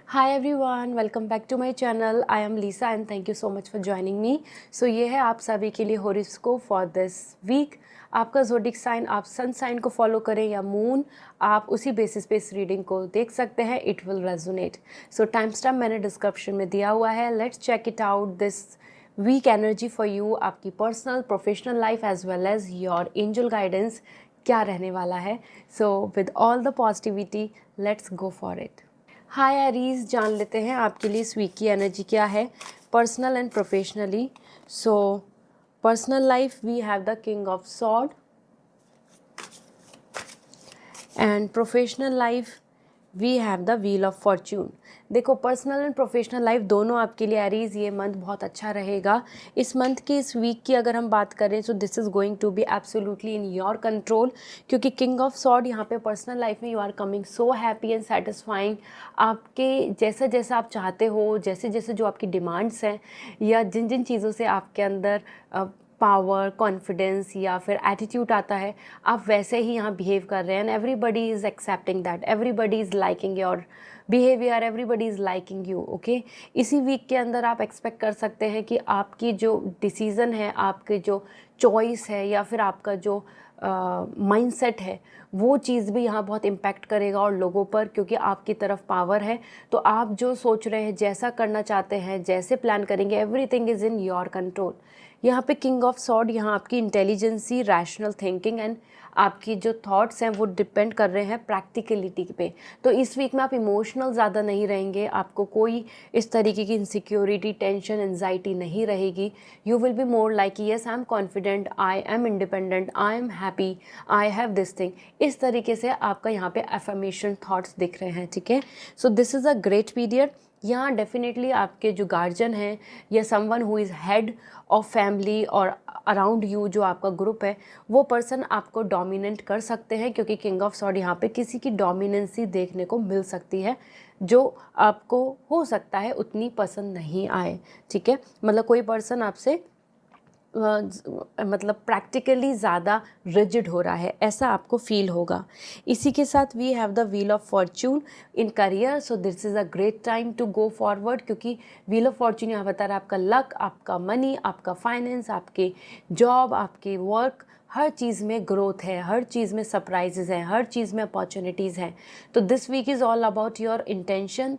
Hi everyone, welcome back to my channel. I am Lisa and thank you so much for joining me. So ये है आप सभी के लिए horoscope for this week. आपका zodiac sign, आप sun sign को फॉलो करें या मून, आप उसी बेसिस पे इस रीडिंग को देख सकते हैं। It will resonate. So time stamp मैंने डिस्क्रिप्शन में दिया हुआ है। Let's check it out this week energy for you. आपकी personal professional life as well as your angel guidance क्या रहने वाला है। So with all the positivity let's go for it. Hi Aries, जान लेते हैं आपके लिए इस वीक की एनर्जी क्या है personal and professionally. So personal life we have the king of sword and professional life we have the wheel of fortune. देखो, पर्सनल एंड प्रोफेशनल लाइफ दोनों आपके लिए एरीज ये मंथ बहुत अच्छा रहेगा। इस मंथ की, इस वीक की अगर हम बात करें तो this is going to be absolutely in your control, क्योंकि किंग ऑफ सॉर्ड यहाँ पे पर्सनल लाइफ में you are coming so happy and satisfying. आपके जैसा जैसा आप चाहते हो, जैसे जैसे जो आपकी डिमांड्स हैं या जिन जिन चीज़ों से आपके अंदर पावर, कॉन्फिडेंस या फिर एटीट्यूड आता है, आप वैसे ही यहाँ बिहेव कर रहे हैं। And everybody is accepting that, everybody is liking your behaviour, everybody is liking you. Okay, इसी वीक के अंदर आप एक्सपेक्ट कर सकते हैं कि आपकी जो डिसीज़न है, आपकी जो चॉइस है या फिर आपका जो माइंडसेट है, वो चीज़ भी यहाँ बहुत इम्पैक्ट करेगा और लोगों पर, क्योंकि आपकी तरफ पावर है। तो आप जो सोच रहे हैं, जैसा करना चाहते हैं, जैसे प्लान करेंगे, everything is in your control. यहाँ पे किंग ऑफ सॉर्ड, यहाँ आपकी इंटेलिजेंसी, रैशनल थिंकिंग एंड आपकी जो थॉट्स हैं वो डिपेंड कर रहे हैं प्रैक्टिकलिटी पे। तो इस वीक में आप इमोशनल ज़्यादा नहीं रहेंगे, आपको कोई इस तरीके की इनसिक्योरिटी, टेंशन, एंजाइटी नहीं रहेगी। You will be more like yes I am confident, I am independent, I am happy, I have this thing. इस तरीके से आपका यहाँ पे अफर्मेशन थॉट्स दिख रहे हैं। ठीक है, so this is a great period. यहाँ डेफिनेटली आपके जो गार्जियन हैं या someone who is head of family और अराउंड यू, जो आपका ग्रुप है, वो पर्सन आपको डोमिनेट कर सकते हैं, क्योंकि किंग ऑफ सॉर्ड यहाँ पे किसी की डोमिनेंसी देखने को मिल सकती है जो आपको हो सकता है उतनी पसंद नहीं आए। ठीक है, मतलब कोई पर्सन आपसे मतलब प्रैक्टिकली ज़्यादा रिजिड हो रहा है, ऐसा आपको फील होगा। इसी के साथ we have the wheel of fortune in career. So this is a great time to go forward, क्योंकि व्हील ऑफ फॉर्च्यून यहाँ बता रहा है आपका लक, आपका मनी, आपका फाइनेंस, आपके जॉब, आपके वर्क, हर चीज़ में ग्रोथ है, हर चीज़ में सरप्राइजेज़ हैं, हर चीज़ में अपॉर्चुनिटीज़ हैं। तो this week is all about your intention,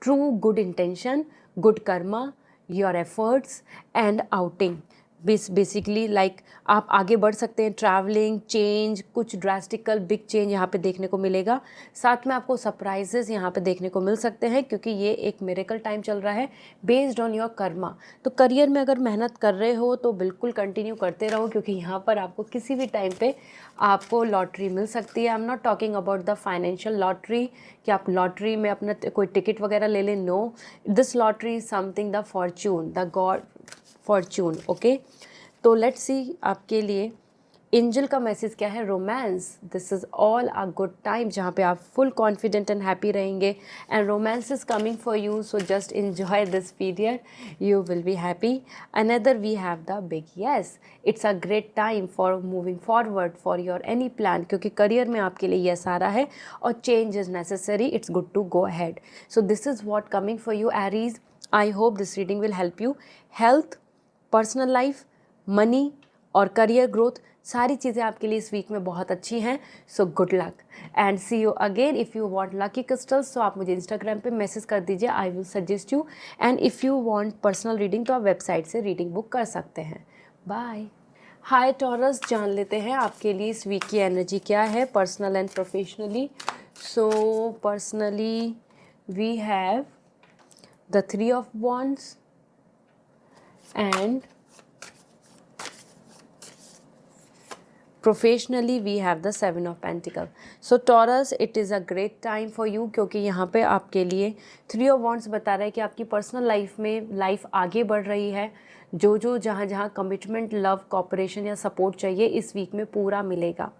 true good intention, good karma, your efforts and outing. Basically like आप आगे बढ़ सकते हैं, ट्रैवलिंग, चेंज, कुछ ड्रास्टिकल बिग चेंज यहाँ पे देखने को मिलेगा। साथ में आपको सरप्राइजेस यहाँ पे देखने को मिल सकते हैं, क्योंकि ये एक मिरेकल टाइम चल रहा है बेस्ड ऑन योर कर्मा। तो करियर में अगर मेहनत कर रहे हो तो बिल्कुल कंटिन्यू करते रहो, क्योंकि यहाँ पर आपको किसी भी टाइम पे आपको लॉटरी मिल सकती है। I am not talking about the financial lottery कि आप लॉटरी में अपना कोई टिकट वगैरह ले लें। No, this lottery is something the fortune, the god fortune. Okay, तो लेट्स सी आपके लिए एंजल का मैसेज क्या है। Romance, this is all a good time जहाँ पे आप फुल कॉन्फिडेंट एंड हैप्पी रहेंगे and romance is coming for you. So just enjoy this period, you will be happy. Another we have the big yes, it's a great time for moving forward for your any plan, क्योंकि career में आपके लिए yes आ रहा है और change is necessary, it's good to go ahead. So this is what coming for you Aries. I hope this reading will help you. Health, personal life, money और career growth, सारी चीज़ें आपके लिए इस वीक में बहुत अच्छी हैं। So good luck and see you again. If you want lucky crystals तो आप मुझे इंस्टाग्राम पे मैसेज कर दीजिए, I will suggest you. And if you want personal reading तो आप वेबसाइट से रीडिंग बुक कर सकते हैं। बाय। हाय टॉरस, जान लेते हैं आपके लिए इस वीक की एनर्जी क्या है personal and professionally. So personally we have the 3 of Wands and professionally we have the 7 of Pentacles। So Taurus, it is a great time for you, क्योंकि यहाँ पे आपके लिए 3 of Wands बता रहा है कि आपकी पर्सनल लाइफ में लाइफ आगे बढ़ रही है। जो जो जहाँ जहाँ कमिटमेंट, लव, कॉपरेशन या सपोर्ट चाहिए इस वीक में पूरा मिलेगा।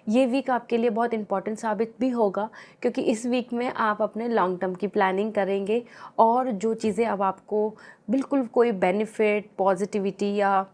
ये वीक आपके लिए बहुत इंपॉर्टेंट साबित भी होगा, क्योंकि इस वीक में आप अपने लॉन्ग टर्म की प्लानिंग करेंगे और जो चीज़ें अब आपको बिल्कुल कोई बेनिफिट, पॉजिटिविटी या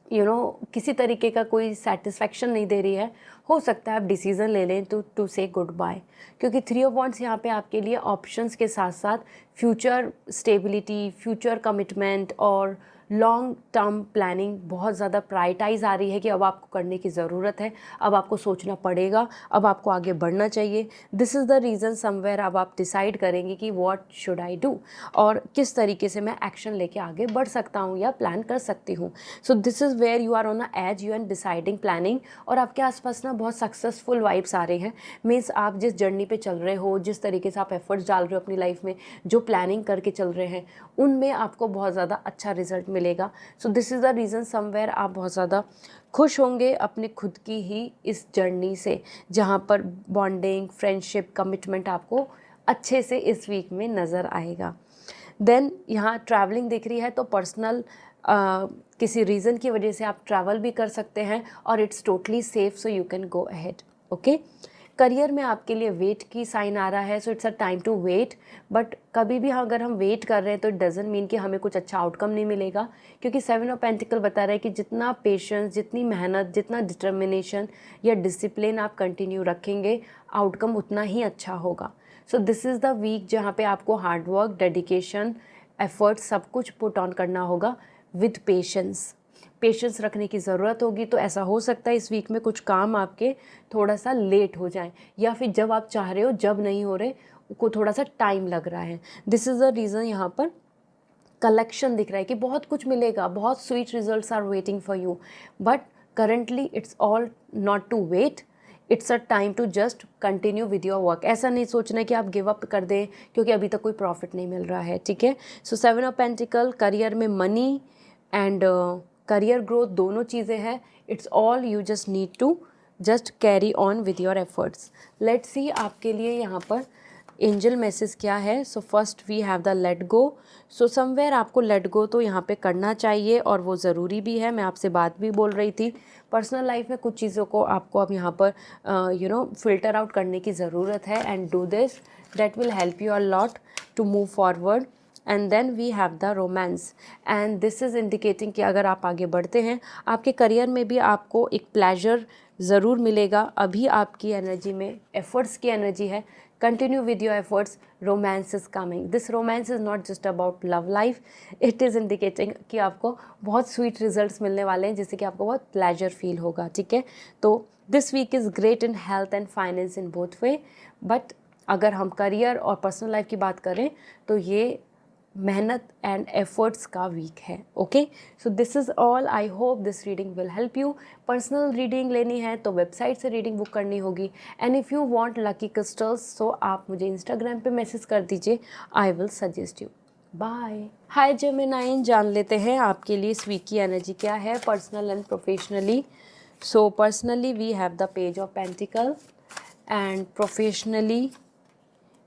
किसी तरीके का कोई सेटिस्फेक्शन नहीं दे रही है, हो सकता है आप डिसीज़न ले लें टू से गुड बाय, क्योंकि 3 ऑफ वॉन्ड्स यहाँ पे आपके लिए ऑप्शंस के साथ साथ फ्यूचर स्टेबिलिटी, फ्यूचर कमिटमेंट और लॉन्ग टर्म प्लानिंग बहुत ज़्यादा प्रायोरिटाइज आ रही है कि अब आपको करने की ज़रूरत है, अब आपको सोचना पड़ेगा, अब आपको आगे बढ़ना चाहिए। This is the reason somewhere अब आप डिसाइड करेंगे कि व्हाट शुड आई डू, और किस तरीके से मैं एक्शन लेके आगे बढ़ सकता हूँ या प्लान कर सकती हूँ। So this is where you are on a edge, you and deciding planning, और आपके आसपास ना बहुत सक्सेसफुल वाइब्स आ रहे हैं। मीन्स आप जिस जर्नी पे चल रहे हो, जिस तरीके से आप एफर्ट्स डाल रहे हो अपनी लाइफ में, जो प्लानिंग करके चल रहे हैं, उनमें आपको बहुत ज़्यादा अच्छा रिजल्ट मिलेगा। सो this is the reason somewhere आप बहुत ज़्यादा खुश होंगे अपने खुद की ही इस जर्नी से, जहाँ पर बॉन्डिंग, फ्रेंडशिप, कमिटमेंट आपको अच्छे से इस वीक में नज़र आएगा। देन यहाँ ट्रैवलिंग दिख रही है, तो पर्सनल किसी रीज़न की वजह से आप ट्रैवल भी कर सकते हैं और it's totally safe, so you can go ahead. Okay, career में आपके लिए वेट की साइन आ रहा है, so it's a time to wait. But कभी भी अगर हम वेट कर रहे हैं तो इट डजंट मीन कि हमें कुछ अच्छा आउटकम नहीं मिलेगा, क्योंकि 7 ऑफ पेंटिकल बता रहा है कि जितना पेशेंस, जितनी मेहनत, जितना डिटर्मिनेशन या डिसिप्लिन आप कंटिन्यू रखेंगे, आउटकम उतना ही अच्छा होगा। So this is the week जहाँ पे आपको हार्डवर्क, डेडिकेशन, एफर्ट सब कुछ पुट ऑन करना होगा विद पेशेंस रखने की ज़रूरत होगी। तो ऐसा हो सकता है इस वीक में कुछ काम आपके थोड़ा सा लेट हो जाएं, या फिर जब आप चाह रहे हो जब नहीं हो रहे, को थोड़ा सा टाइम लग रहा है। दिस इज़ द रीज़न यहाँ पर कलेक्शन दिख रहा है कि बहुत कुछ मिलेगा, बहुत sweet results are waiting for you, but currently it's all not to wait, it's a time to just continue with your work. ऐसा नहीं सोचना है कि आप गिव अप कर दें क्योंकि अभी तक कोई प्रॉफिट नहीं मिल रहा है, ठीक है। सो 7 ऑफ पेंटिकल, करियर में मनी एंड करियर ग्रोथ दोनों चीज़ें हैं। It's all you just need to just carry on with your efforts. Let's see आपके लिए यहाँ पर एंजल मैसेज क्या है। So first we have the let go. So somewhere आपको लेट गो तो यहाँ पे करना चाहिए और वो ज़रूरी भी है। मैं आपसे बात भी बोल रही थी, पर्सनल लाइफ में कुछ चीज़ों को आपको अब यहाँ पर फिल्टर आउट करने की ज़रूरत है, and do this, that will help you a lot to move forward. And then we have the romance, and this is indicating कि अगर आप आगे बढ़ते हैं आपके करियर में भी आपको एक प्लेजर ज़रूर मिलेगा। अभी आपकी एनर्जी में एफर्ट्स की एनर्जी है, continue with your efforts, romance is coming. This romance is not just about love life, it is indicating कि आपको बहुत स्वीट रिजल्ट्स मिलने वाले हैं, जिससे कि आपको बहुत प्लेजर फील होगा, ठीक है। तो this week is great in health and finance in both way, but अगर हम करियर और पर्सनल लाइफ की बात करें तो ये मेहनत एंड एफर्ट्स का वीक है। Okay, so this is all. I hope this reading will help you. Personal reading लेनी है तो वेबसाइट से रीडिंग बुक करनी होगी, and if you want lucky crystals so आप मुझे इंस्टाग्राम पे मैसेज कर दीजिए, I will suggest you. Bye. Hi Gemini, जान लेते हैं आपके लिए इस वीक की एनर्जी क्या है personal and professionally. So personally we have the page of pentacle, and professionally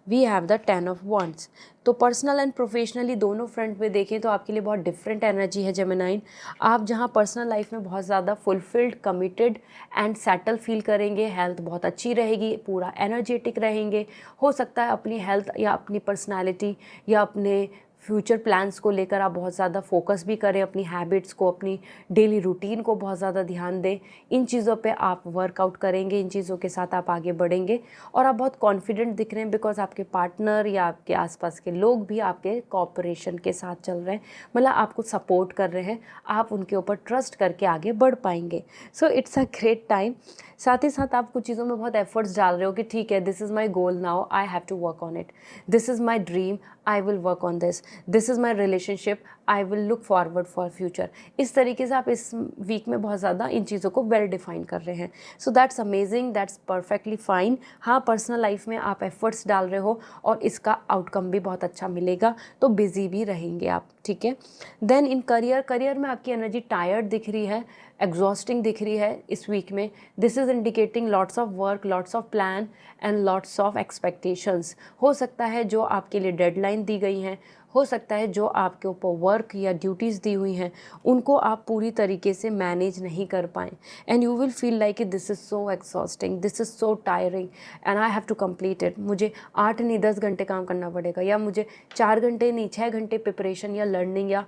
we have the 10 of wands. तो पर्सनल एंड प्रोफेशनली दोनों फ्रंट पे देखें तो आपके लिए बहुत डिफरेंट एनर्जी है जेमिनाइन। आप जहाँ पर्सनल लाइफ में बहुत ज़्यादा fulfilled, committed and settle feel करेंगे, हेल्थ बहुत अच्छी रहेगी, पूरा एनर्जेटिक रहेंगे। हो सकता है अपनी हेल्थ या अपनी पर्सनालिटी या अपने फ्यूचर प्लान्स को लेकर आप बहुत ज़्यादा फोकस भी करें, अपनी हैबिट्स को, अपनी डेली रूटीन को बहुत ज़्यादा ध्यान दें। इन चीज़ों पे आप वर्कआउट करेंगे, इन चीज़ों के साथ आप आगे बढ़ेंगे, और आप बहुत कॉन्फिडेंट दिख रहे हैं बिकॉज आपके पार्टनर या आपके आसपास के लोग भी आपके कोऑपरेशन के साथ चल रहे हैं, मतलब आपको सपोर्ट कर रहे हैं, आप उनके ऊपर ट्रस्ट करके आगे बढ़ पाएंगे। सो इट्स अ ग्रेट टाइम। साथ ही साथ आप कुछ चीज़ों में बहुत एफर्ट्स डाल रहे हो कि ठीक है, this is my goal now, I have to work on it, this is my dream, I will work on this is my relationship, I will look forward for future. इस तरीके से आप इस वीक में बहुत ज़्यादा इन चीज़ों को वेल डिफाइन कर रहे हैं। So that's amazing, that's perfectly fine. हाँ, पर्सनल लाइफ में आप एफर्ट्स डाल रहे हो और इसका आउटकम भी बहुत अच्छा मिलेगा, तो बिजी भी रहेंगे आप, ठीक है। देन इन करियर में आपकी एनर्जी टायर्ड दिख रही है, एग्जॉस्टिंग दिख रही है इस वीक में। This is indicating lots of work, lots of plan and lots of expectations. हो सकता है जो आपके लिए डेडलाइन दी गई हैं, हो सकता है जो आपके ऊपर वर्क या ड्यूटीज़ दी हुई हैं उनको आप पूरी तरीके से मैनेज नहीं कर पाएँ, and you will feel like this is so exhausting, this is so tiring and I have to complete it. मुझे 8 नहीं 10 घंटे काम करना पड़ेगा, या मुझे 4 घंटे नहीं 6 घंटे प्रिपरेशन या लर्निंग या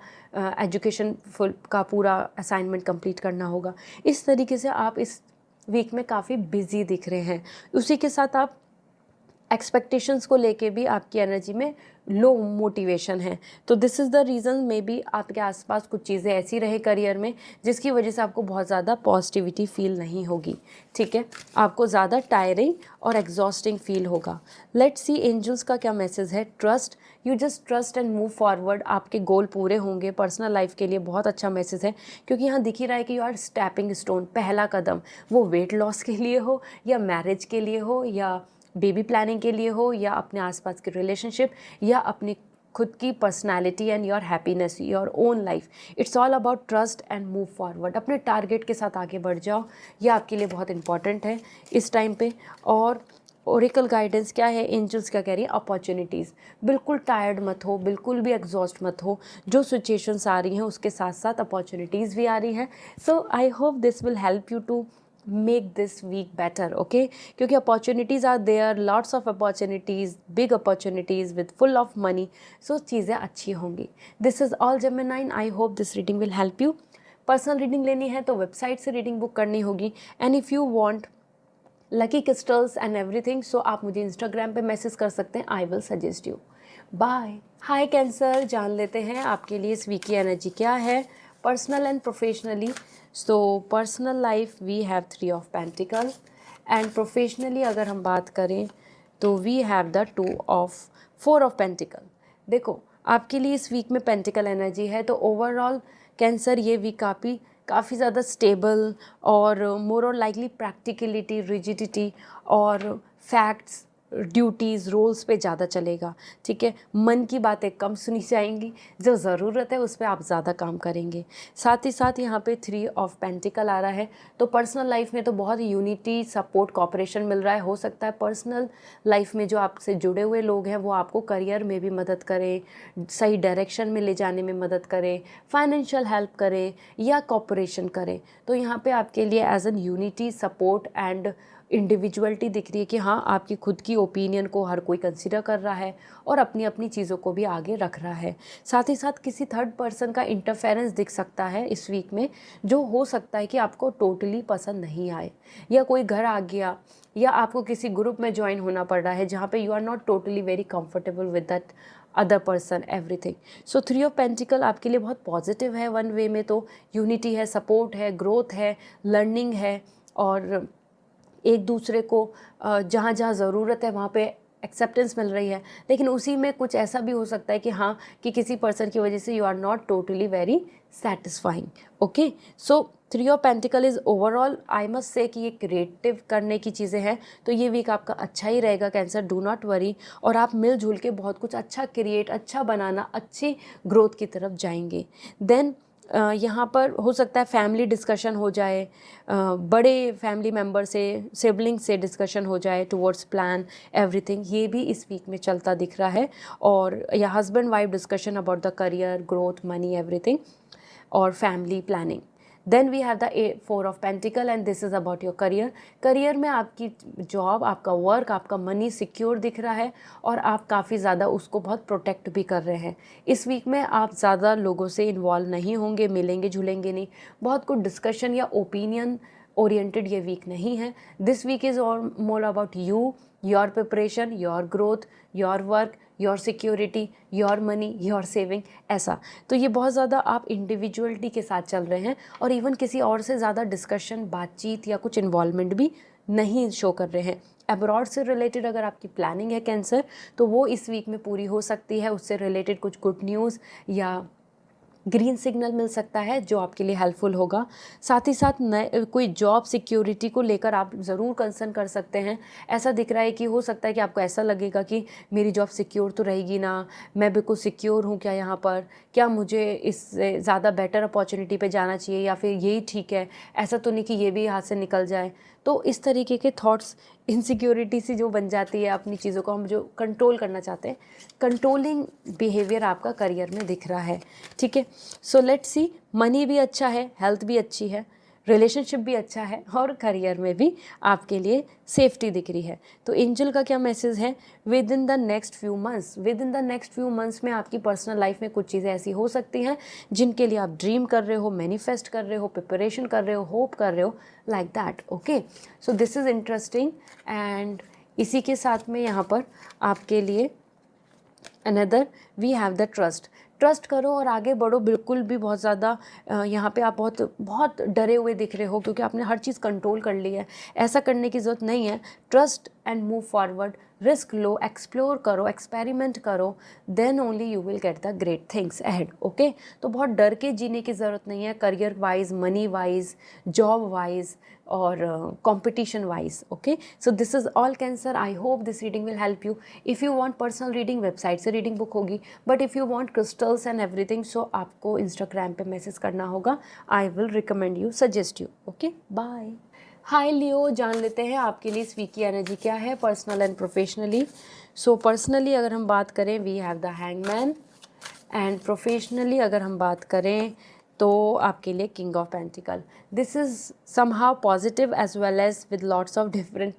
एजुकेशन फुल का पूरा असाइनमेंट कंप्लीट करना होगा। इस तरीके से आप इस वीक में काफ़ी बिजी दिख रहे हैं। उसी के साथ आप एक्सपेक्टेशंस को लेके भी आपकी एनर्जी में लो मोटिवेशन है। तो this is the reason may be आपके आसपास कुछ चीज़ें ऐसी रहे करियर में जिसकी वजह से आपको बहुत ज़्यादा पॉजिटिविटी फील नहीं होगी, ठीक है। आपको ज़्यादा टायरिंग और एग्जॉस्टिंग फील होगा। लेट्स सी एंजल्स का क्या मैसेज है। Trust, you just trust and move forward. आपके गोल पूरे होंगे। पर्सनल लाइफ के लिए बहुत अच्छा मैसेज है, क्योंकि यहाँ दिख ही रहा है कि यू आर स्टेपिंग स्टोन, पहला कदम, वो वेट लॉस के लिए हो या मैरिज के लिए हो या बेबी प्लानिंग के लिए हो या अपने आसपास के रिलेशनशिप या अपनी खुद की personality and your happiness, your own life. It's all about trust and move forward. अपने टारगेट के साथ आगे बढ़ जाओ, ये आपके लिए बहुत इंपॉर्टेंट है इस टाइम पे। और ओरेकल गाइडेंस क्या है, एंजल्स क्या कह रही है, अपॉर्चुनिटीज़। बिल्कुल टायर्ड मत हो, बिल्कुल भी एग्जॉस्ट मत हो। जो सिचुएशंस आ रही हैं उसके साथ साथ अपॉर्चुनिटीज़ भी आ रही हैं। So I hope this will help you to make this week better, okay? क्योंकि opportunities are there, lots of opportunities, big opportunities with full of money, so चीज़ें अच्छी होंगी। This is all Gemini, I hope this reading will help you। Personal reading लेनी है तो website से reading book करनी होगी, and if you want lucky crystals and everything so आप मुझे इंस्टाग्राम पे मैसेज कर सकते हैं, I will suggest you. Bye. Hi cancer, जान लेते हैं आपके लिए इस वीक की एनर्जी क्या है, personal and professionally. So personal life we have 3 of pentacle, and professionally अगर हम बात करें तो we have the 4 of pentacle. देखो आपके लिए इस वीक में पेंटिकल एनर्जी है, तो ओवरऑल कैंसर ये वीक काफ़ी ज़्यादा स्टेबल और मोर और लाइकली प्रैक्टिकलिटी, रिजिडिटी और फैक्ट्स, ड्यूटीज़, रोल्स पे ज़्यादा चलेगा, ठीक है। मन की बातें कम सुनी जाएंगी, जो ज़रूरत है उस पर आप ज़्यादा काम करेंगे। साथ ही साथ यहाँ पे 3 ऑफ पेंटिकल आ रहा है, तो पर्सनल लाइफ में तो बहुत यूनिटी, सपोर्ट, कॉपरेशन मिल रहा है। हो सकता है पर्सनल लाइफ में जो आपसे जुड़े हुए लोग हैं वो आपको करियर में भी मदद करें, सही डायरेक्शन में ले जाने में मदद करें, फाइनेंशियल हेल्प करें या कॉपरेशन करें। तो यहाँ पे आपके लिए as an unity, support and individuality दिख रही है कि हाँ आपकी खुद की ओपिनियन को हर कोई कंसिडर कर रहा है और अपनी अपनी चीज़ों को भी आगे रख रहा है। साथ ही साथ किसी थर्ड पर्सन का इंटरफेरेंस दिख सकता है इस वीक में, जो हो सकता है कि आपको टोटली पसंद नहीं आए, या कोई घर आ गया, या आपको किसी ग्रुप में ज्वाइन होना पड़ रहा है जहाँ पे you are not totally very comfortable with that other person, everything. So 3 of pentacle आपके लिए बहुत पॉजिटिव है वन वे में, तो यूनिटी है, सपोर्ट है, ग्रोथ है, लर्निंग है, और एक दूसरे को जहाँ जहाँ ज़रूरत है वहाँ पे एक्सेप्टेंस मिल रही है। लेकिन उसी में कुछ ऐसा भी हो सकता है कि हाँ कि किसी पर्सन की वजह से you are not totally very satisfying, okay. So 3 of pentacle is overall I must say कि ये क्रिएटिव करने की चीज़ें हैं, तो ये वीक आपका अच्छा ही रहेगा कैंसर, डू नॉट वरी। और आप मिलजुल के बहुत कुछ अच्छा क्रिएट, अच्छा बनाना, अच्छी ग्रोथ की तरफ जाएंगे। देन यहाँ पर हो सकता है फैमिली डिस्कशन हो जाए, बड़े फैमिली मेम्बर से, सिबलिंग से डिस्कशन हो जाए टुवर्ड्स प्लान एवरीथिंग, ये भी इस वीक में चलता दिख रहा है। और या husband wife discussion about the career, growth, money, everything और family planning. Then we have the 4 of pentacle, and this is about your career. Career में आपकी जॉब, आपका वर्क, आपका मनी सिक्योर दिख रहा है, और आप काफ़ी ज़्यादा उसको बहुत प्रोटेक्ट भी कर रहे हैं। इस वीक में आप ज़्यादा लोगों से इन्वॉल्व नहीं होंगे, मिलेंगे जुलेंगे नहीं, बहुत कुछ डिस्कशन या ओपिनियन ओरिएंटेड ये वीक नहीं है। This week is more about you, your preparation, your growth, your work, your security, your money, your saving, ऐसा। तो ये बहुत ज़्यादा आप इंडिविजुअलिटी के साथ चल रहे हैं, और इवन किसी और से ज़्यादा डिस्कशन, बातचीत या कुछ इन्वॉल्वमेंट भी नहीं शो कर रहे हैं। अब्रॉड से रिलेटेड अगर आपकी प्लानिंग है कैंसर, तो वो इस वीक में पूरी हो सकती है। उससे रिलेटेड कुछ गुड न्यूज़ या ग्रीन सिग्नल मिल सकता है जो आपके लिए हेल्पफुल होगा। साथ ही साथ नए कोई जॉब सिक्योरिटी को लेकर आप ज़रूर कंसर्न कर सकते हैं। ऐसा दिख रहा है कि हो सकता है कि आपको ऐसा लगेगा कि मेरी जॉब सिक्योर तो रहेगी ना, मैं बिल्कुल सिक्योर हूँ क्या यहाँ पर, क्या मुझे इससे ज़्यादा बेटर अपॉर्चुनिटी पे जाना चाहिए या फिर यही ठीक है, ऐसा तो नहीं कि ये भी हाथ से निकल जाए। तो इस तरीके के थॉट्स, इनसिक्योरिटी सी जो बन जाती है, अपनी चीज़ों को हम जो कंट्रोल करना चाहते हैं, कंट्रोलिंग बिहेवियर आपका करियर में दिख रहा है। ठीक है, सो लेट्स सी, मनी भी अच्छा है, हेल्थ भी अच्छी है, रिलेशनशिप भी अच्छा है और करियर में भी आपके लिए सेफ्टी दिख रही है। तो एंजल का क्या मैसेज है, with in the next few months में आपकी पर्सनल लाइफ में कुछ चीज़ें ऐसी हो सकती हैं जिनके लिए आप ड्रीम कर रहे हो, मैनिफेस्ट कर रहे हो, प्रिपरेशन कर रहे हो, होप कर रहे हो, like that. Okay, so this is interesting. And इसी के साथ में यहाँ पर आपके लिए another we have the trust करो और आगे बढ़ो। बिल्कुल भी बहुत ज़्यादा यहाँ पे आप बहुत डरे हुए दिख रहे हो क्योंकि आपने हर चीज़ कंट्रोल कर ली है। ऐसा करने की ज़रूरत नहीं है। Trust and move forward, risk लो, एक्सप्लोर करो, एक्सपेरिमेंट करो, then only you will get the great things ahead. Okay, तो बहुत डर के जीने की ज़रूरत नहीं है, career wise, money wise, job wise और competition wise. Okay, so this is all Cancer. I hope this reading will help you. If you want personal reading, website से रीडिंग बुक होगी, but if you want crystals and everything, so आपको Instagram पे message करना होगा। I will recommend you, suggest you. Okay, bye. Hi Leo, जान लेते हैं आपके लिए इस वीक की एनर्जी क्या है, personal and professionally. So personally अगर हम बात करें, we have the hangman, and professionally अगर हम बात करें तो आपके लिए king of pentacle. This is somehow positive as well as with lots of different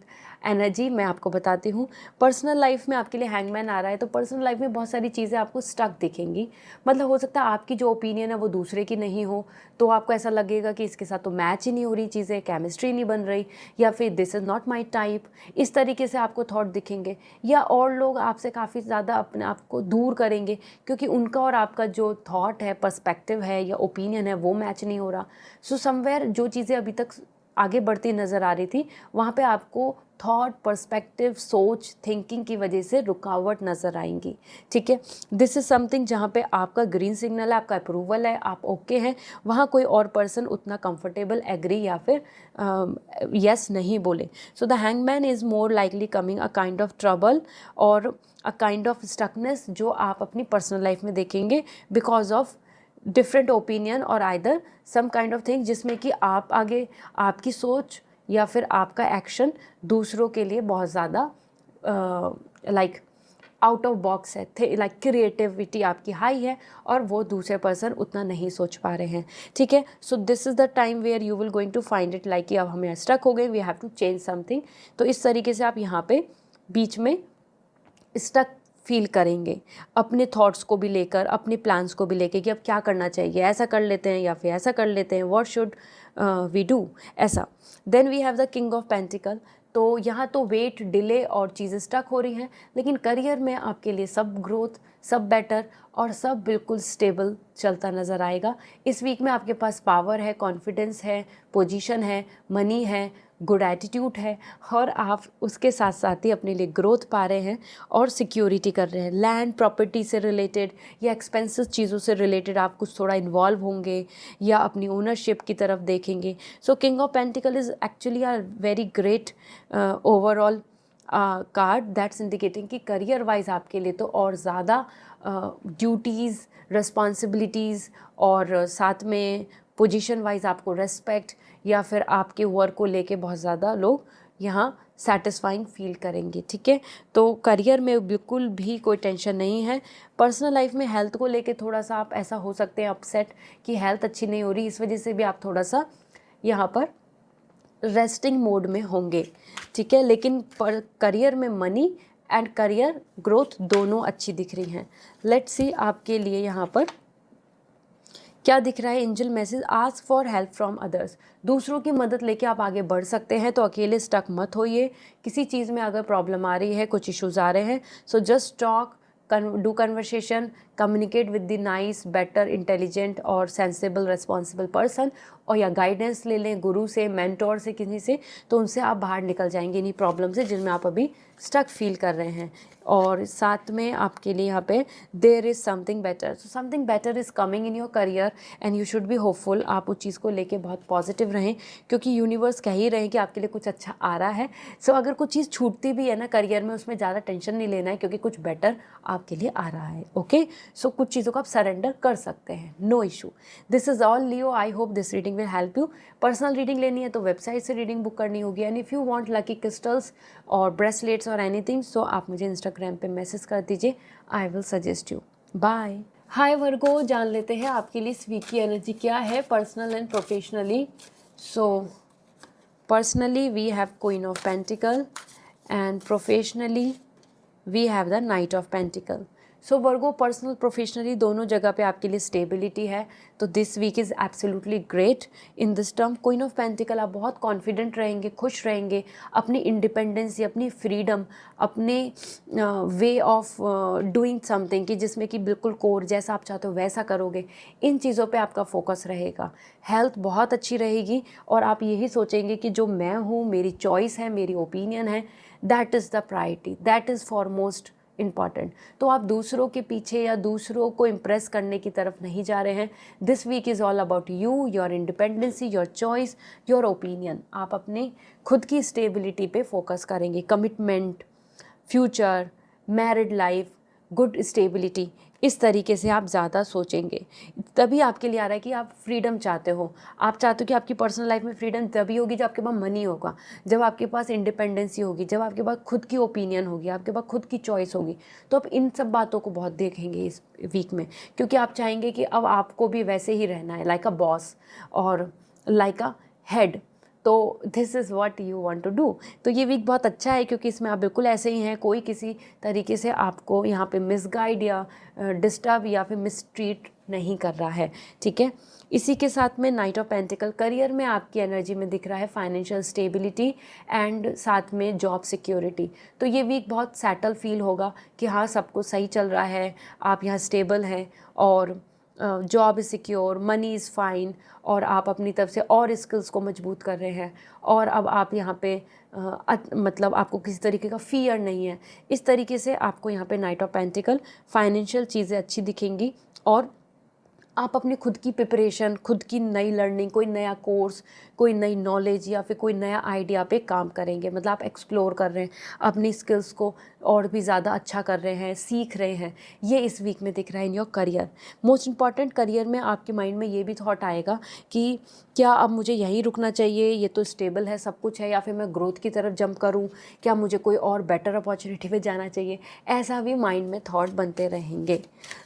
energy. मैं आपको बताती हूँ, पर्सनल लाइफ में आपके लिए हैंगमैन आ रहा है, तो पर्सनल लाइफ में बहुत सारी चीज़ें आपको स्टक दिखेंगी। मतलब हो सकता है आपकी जो ओपिनियन है वो दूसरे की नहीं हो, तो आपको ऐसा लगेगा कि इसके साथ तो मैच ही नहीं हो रही चीज़ें, केमिस्ट्री नहीं बन रही, या फिर this is not my type, इस तरीके से आपको थॉट दिखेंगे। या और लोग आपसे काफ़ी ज़्यादा अपने आप को दूर करेंगे क्योंकि उनका और आपका जो थॉट है, पर्सपेक्टिव है या ओपिनियन है, वो मैच नहीं हो रहा। सो समवेयर जो चीज़ें अभी तक आगे बढ़ती नज़र आ रही थी, वहाँ पे आपको थॉट, पर्सपेक्टिव, सोच, थिंकिंग की वजह से रुकावट नज़र आएंगी। ठीक है, दिस इज़ समथिंग जहाँ पे आपका ग्रीन सिग्नल है, आपका अप्रूवल है, आप ओके हैं, वहाँ कोई और पर्सन उतना कंफर्टेबल, एग्री या फिर यस नहीं बोले। So the hangman is more likely coming a kind of trouble और अ काइंड ऑफ स्टकनेस जो आप अपनी पर्सनल लाइफ में देखेंगे बिकॉज ऑफ डिफरेंट ओपिनियन और either some kind of thing जिसमें कि आप आगे आपकी सोच या फिर आपका एक्शन दूसरों के लिए बहुत ज़्यादा लाइक आउट ऑफ बॉक्स है, लाइक क्रिएटिविटी आपकी हाई है और वो दूसरे पर्सन उतना नहीं सोच पा रहे हैं। ठीक है, so this is the time where you will going to find it like कि अब हमें स्टक हो गए, we have to change something. तो इस तरीके से आप यहाँ पे बीच में स्टक फील करेंगे अपने थॉट्स को भी लेकर, अपने प्लान्स को भी लेकर कि अब क्या करना चाहिए, ऐसा कर लेते हैं या फिर ऐसा कर लेते हैं, व्हाट शुड वी डू, ऐसा। Then we have the king of pentacle. तो यहाँ तो वेट, डिले और चीज़ें स्टक हो रही हैं, लेकिन करियर में आपके लिए सब ग्रोथ, सब बेटर और सब बिल्कुल स्टेबल चलता नज़र आएगा। इस वीक में आपके पास पावर है, कॉन्फिडेंस है, पोजीशन है, मनी है, गुड एटीट्यूड है और आप उसके साथ साथ ही अपने लिए ग्रोथ पा रहे हैं और सिक्योरिटी कर रहे हैं। लैंड प्रॉपर्टी से रिलेटेड या एक्सपेंसिव चीज़ों से रिलेटेड आप कुछ थोड़ा इन्वॉल्व होंगे या अपनी ओनरशिप की तरफ देखेंगे। So king of pentacle is actually a very great overall card that's indicating कि करियर वाइज आपके लिए तो और ज़्यादा ड्यूटीज़, रिस्पॉन्सिबिलिटीज़ और साथ में पोजीशन वाइज आपको रेस्पेक्ट या फिर आपके वर्क को लेके बहुत ज़्यादा लोग यहाँ सेटिस्फाइंग फील करेंगे। ठीक है, तो करियर में बिल्कुल भी कोई टेंशन नहीं है। पर्सनल लाइफ में हेल्थ को लेके थोड़ा सा आप ऐसा हो सकते हैं अपसेट कि हेल्थ अच्छी नहीं हो रही, इस वजह से भी आप थोड़ा सा यहाँ पर रेस्टिंग मोड में होंगे। ठीक है, लेकिन करियर में मनी एंड करियर ग्रोथ दोनों अच्छी दिख रही हैं। लेट्स सी आपके लिए यहाँ पर क्या दिख रहा है angel message. Ask for help from others. दूसरों की मदद लेके आप आगे बढ़ सकते हैं, तो अकेले स्टक मत होइए। किसी चीज़ में अगर प्रॉब्लम आ रही है, कुछ इश्यूज आ रहे हैं, so just talk, do conversation, communicate with the nice, better, intelligent और सेंसिबल, रिस्पॉन्सिबल पर्सन, और या गाइडेंस ले लें गुरु से, मेंटोर से, किसी से, तो उनसे आप बाहर निकल जाएंगे इन्हीं प्रॉब्लम से जिनमें आप अभी स्टक फील कर रहे हैं। और साथ में आपके लिए यहाँ पे there is something better, so something better is coming in your career and you should be hopeful. आप उस चीज़ को लेके बहुत पॉजिटिव रहें, क्योंकि यूनिवर्स कह ही रहे हैं कि आपके लिए कुछ अच्छा आ रहा है। सो अगर कुछ चीज़ छूटती भी है ना करियर में, उसमें ज़्यादा टेंशन नहीं लेना है, क्योंकि कुछ बेटर आपके लिए आ रहा है। ओके, सो कुछ चीज़ों को आप सरेंडर कर सकते हैं, no issue. This is all Leo, I hope this reading will help you. Personal reading लेनी है तो वेबसाइट से रीडिंग बुक करनी होगी, and if you want lucky crystals और ब्रेसलेट्स और एनीथिंग, सो आप मुझे इंस्टाग्राम पे मैसेज कर दीजिए, I will suggest you. Bye. Hi Virgo, जान लेते हैं आपके लिए इस वीक की एनर्जी क्या है, personal and professionally. So personally we have queen of pentacle and professionally we have the knight of pentacle. So Virgo, personal professionally दोनों जगह पे आपके लिए स्टेबिलिटी है, तो this week is absolutely great in this term. Queen of pentacle, आप बहुत confident रहेंगे, खुश रहेंगे, अपनी इंडिपेंडेंसी, अपनी फ्रीडम, अपने वे ऑफ डूइंग समथिंग कि जिसमें कि बिल्कुल कोर जैसा आप चाहते हो वैसा करोगे, इन चीज़ों पे आपका फोकस रहेगा। हेल्थ बहुत अच्छी रहेगी और आप यही सोचेंगे कि जो मैं हूँ, मेरी चॉइस है, मेरी ओपिनियन है, that is the priority, that is for most important. तो आप दूसरों के पीछे या दूसरों को इम्प्रेस करने की तरफ नहीं जा रहे हैं। This week is all about you, your independency, your choice, your opinion. आप अपने खुद की स्टेबिलिटी पे फोकस करेंगे, commitment, future, married life, good stability, इस तरीके से आप ज़्यादा सोचेंगे। तभी आपके लिए आ रहा है कि आप फ्रीडम चाहते हो। आप चाहते हो कि आपकी पर्सनल लाइफ में फ्रीडम तभी होगी जब आपके पास मनी होगा, जब आपके पास इंडिपेंडेंसी होगी, जब आपके पास खुद की ओपिनियन होगी, आपके पास खुद की चॉइस होगी। तो आप इन सब बातों को बहुत देखेंगे इस वीक में, क्योंकि आप चाहेंगे कि अब आपको भी वैसे ही रहना है, लाइक अ बॉस और लाइक अ हेड। तो this is what you want to do. तो ये वीक बहुत अच्छा है, क्योंकि इसमें आप बिल्कुल ऐसे ही हैं, कोई किसी तरीके से आपको यहाँ पे मिसगाइड या डिस्टर्ब या फिर मिसट्रीट नहीं कर रहा है, ठीक है। इसी के साथ में नाइट ऑफ पेंटिकल, करियर में आपकी एनर्जी में दिख रहा है फाइनेंशियल स्टेबिलिटी एंड साथ में जॉब सिक्योरिटी। तो ये वीक बहुत सेटल फील होगा कि हाँ, सब कुछ सही चल रहा है, आप यहाँ स्टेबल हैं और job is secure, money is fine, और आप अपनी तरफ से और स्किल्स को मजबूत कर रहे हैं, और अब आप यहाँ पे मतलब आपको किसी तरीके का फियर नहीं है। इस तरीके से आपको यहाँ पे नाइट ऑफ पेंटिकल फाइनेंशियल चीज़ें अच्छी दिखेंगी, और आप अपनी खुद की प्रिपरेशन, खुद की नई लर्निंग, कोई नया कोर्स, कोई नई नॉलेज या फिर कोई नया आइडिया पे काम करेंगे। मतलब आप एक्सप्लोर कर रहे हैं, अपनी स्किल्स को और भी ज़्यादा अच्छा कर रहे हैं, सीख रहे हैं। ये इस वीक में दिख रहा है इन your career. Most important, career में आपके माइंड में ये भी थॉट आएगा कि क्या अब मुझे यहीं रुकना चाहिए, ये तो स्टेबल है, सब कुछ है, या फिर मैं ग्रोथ की तरफ जंप करूँ, क्या मुझे कोई और बेटर अपॉर्चुनिटी पे जाना चाहिए। ऐसा भी माइंड में थॉट बनते रहेंगे।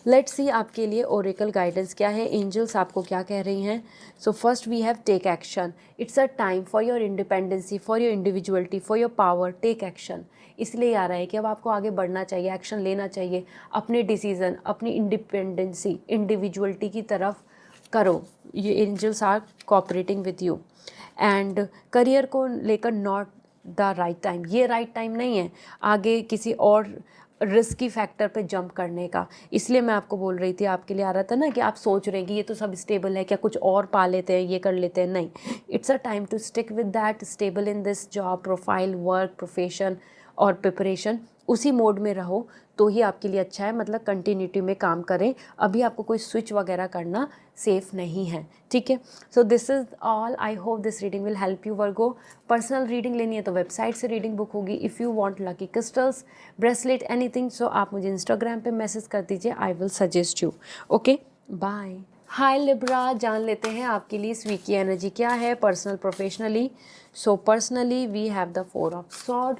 लेट्स सी आपके लिए ओरेकल गाइडेंस क्या है, एंजल्स आपको क्या कह रही हैं। So first we have take action. It's a time for your independency, for your individuality, for your power. Take action इसलिए आ रहा है कि अब आपको आगे बढ़ना चाहिए, एक्शन लेना चाहिए, अपने डिसीज़न, अपनी इंडिपेंडेंसी, इंडिविजुअलिटी की तरफ करो। ये angels are cooperating with you. And career को लेकर नॉट द राइट टाइम, ये राइट टाइम नहीं है आगे किसी और रिस्की फैक्टर पे जंप करने का। इसलिए मैं आपको बोल रही थी, आपके लिए आ रहा था ना कि आप सोच रहे हैं कि ये तो सब स्टेबल है, क्या कुछ और पा लेते हैं, ये कर लेते हैं। नहीं, it's a time to stick with that, stable in this job, profile, work, profession और प्रिपरेशन। उसी मोड में रहो तो ही आपके लिए अच्छा है, मतलब कंटिन्यूटी में काम करें। अभी आपको कोई स्विच वगैरह करना सेफ़ नहीं है, ठीक है। So this is all, I hope this reading will help you Virgo. Personal reading लेनी है तो वेबसाइट से रीडिंग बुक होगी। If you want lucky crystals, bracelet, anything, so आप मुझे इंस्टाग्राम पे मैसेज कर दीजिए, I will suggest you. Okay, bye. Hi Libra, जान लेते हैं आपके लिए इस वीक की एनर्जी क्या है, personal professionally. So personally we have the 4 of sword,